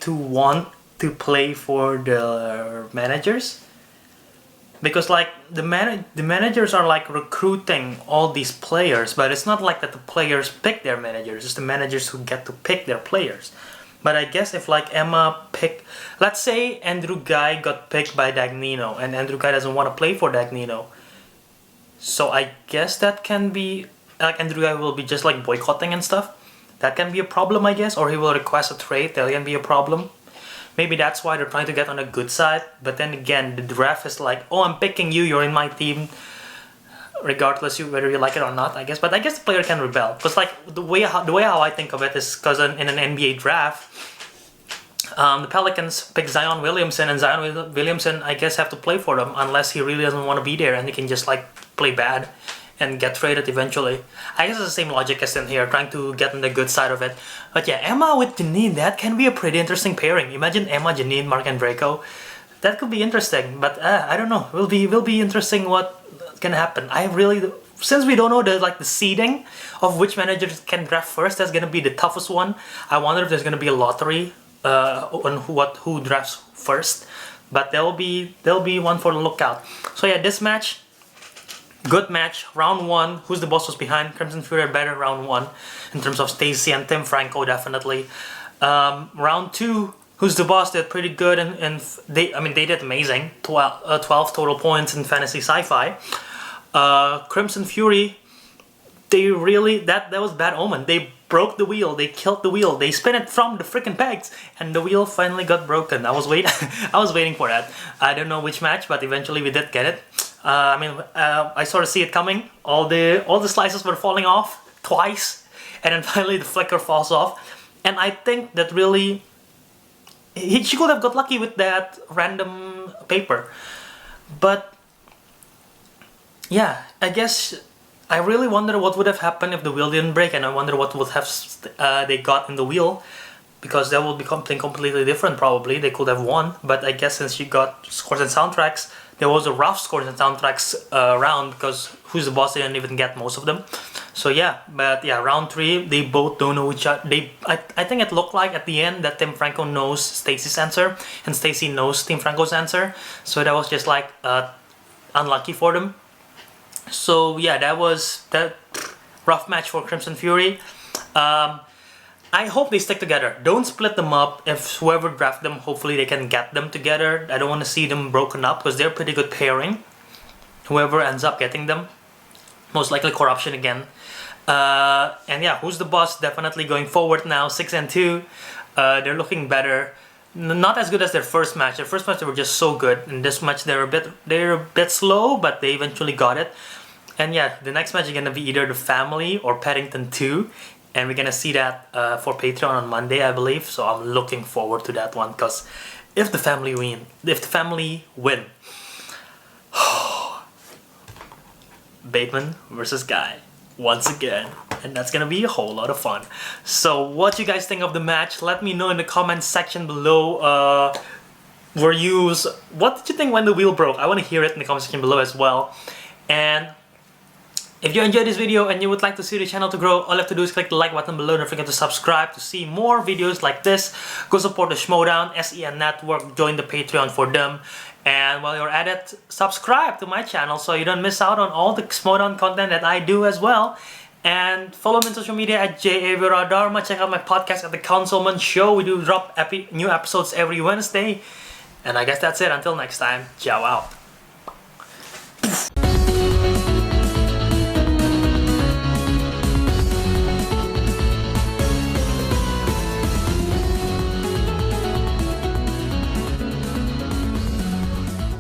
[SPEAKER 1] to want to play for the managers, because like the managers are like recruiting all these players, but it's not like that the players pick their managers. It's the managers who get to pick their players. But I guess if like Emma picked, let's say Andrew Guy got picked by Dagnino, and Andrew Guy doesn't want to play for Dagnino, so I guess that can be like Andrew Guy will be just like boycotting and stuff. That can be a problem, I guess, or he will request a trade. That can be a problem. Maybe that's why they're trying to get on a good side. But then again, the draft is like, oh, I'm picking you. You're in my team, regardless whether you like it or not, I guess. But I guess the player can rebel, because like the way how I think of it is because in an NBA draft, the Pelicans pick Zion Williamson, and Zion Williamson I guess have to play for them unless he really doesn't want to be there, and he can just like play bad and get traded eventually. I guess it's the same logic as in here, trying to get on the good side of it. But yeah, Emma with Janine, that can be a pretty interesting pairing. Imagine Emma, Janine, Mark, and Draco. That could be interesting, but I don't know. Will be interesting what can happen. Since we don't know the seeding of which managers can draft first, that's gonna be the toughest one. I wonder if there's gonna be a lottery on who drafts first. But there'll be one for the lookout. So yeah, this match, good match. Round 1, who's the boss was behind. Crimson Fury are better round 1 in terms of Stacy and Tim Franco, definitely. Round 2, who's the boss did pretty good, and they did amazing. 12 total points in fantasy sci-fi. Crimson Fury, they really that was bad omen. They broke the wheel. They killed the wheel. They spin it from the freaking pegs, and the wheel finally got broken. I was waiting for that. I don't know which match, but eventually we did get it. I sort of see it coming. All the slices were falling off twice, and then finally the flicker falls off. And I think that really, she could have got lucky with that random paper. But yeah, I guess I really wonder what would have happened if the wheel didn't break, and I wonder what would have they got in the wheel, because that would be something completely different probably. They could have won, but I guess since you got scores and soundtracks, there was a rough scores and soundtracks round, because Who's the Boss didn't even get most of them. So yeah, but yeah, round 3 they both don't know each other. I think it looked like at the end that Tim Franco knows Stacy's answer and Stacy knows Tim Franco's answer. So that was just like unlucky for them. So yeah, that was that rough match for Crimson Fury. I hope they stick together. Don't split them up. If whoever draft them, hopefully they can get them together. I don't want to see them broken up because they're a pretty good pairing. Whoever ends up getting them, most likely corruption again. And yeah, who's the boss? Definitely going forward now. 6-2. They're looking better. Not as good as their first match. Their first match they were just so good. In this match they're a bit slow, but they eventually got it. And yeah, the next match is gonna be either the Family or Paddington 2. And we're gonna see that for Patreon on Monday, I believe. So I'm looking forward to that one because if the Family win, Bateman versus Guy once again, and that's gonna be a whole lot of fun. So what you guys think of the match? Let me know in the comments section below. What did you think when the wheel broke? I want to hear it in the comment section below as well. And if you enjoyed this video and you would like to see the channel to grow, all you have to do is click the like button below. Don't forget to subscribe to see more videos like this. Go support the Schmoedown, SEN Network, join the Patreon for them. And while you're at it, subscribe to my channel so you don't miss out on all the Schmoedown content that I do as well. And follow me on social media at JAVRadharma. Check out my podcast at the Councilmen Show. We do drop new episodes every Wednesday. And I guess that's it. Until next time, ciao out.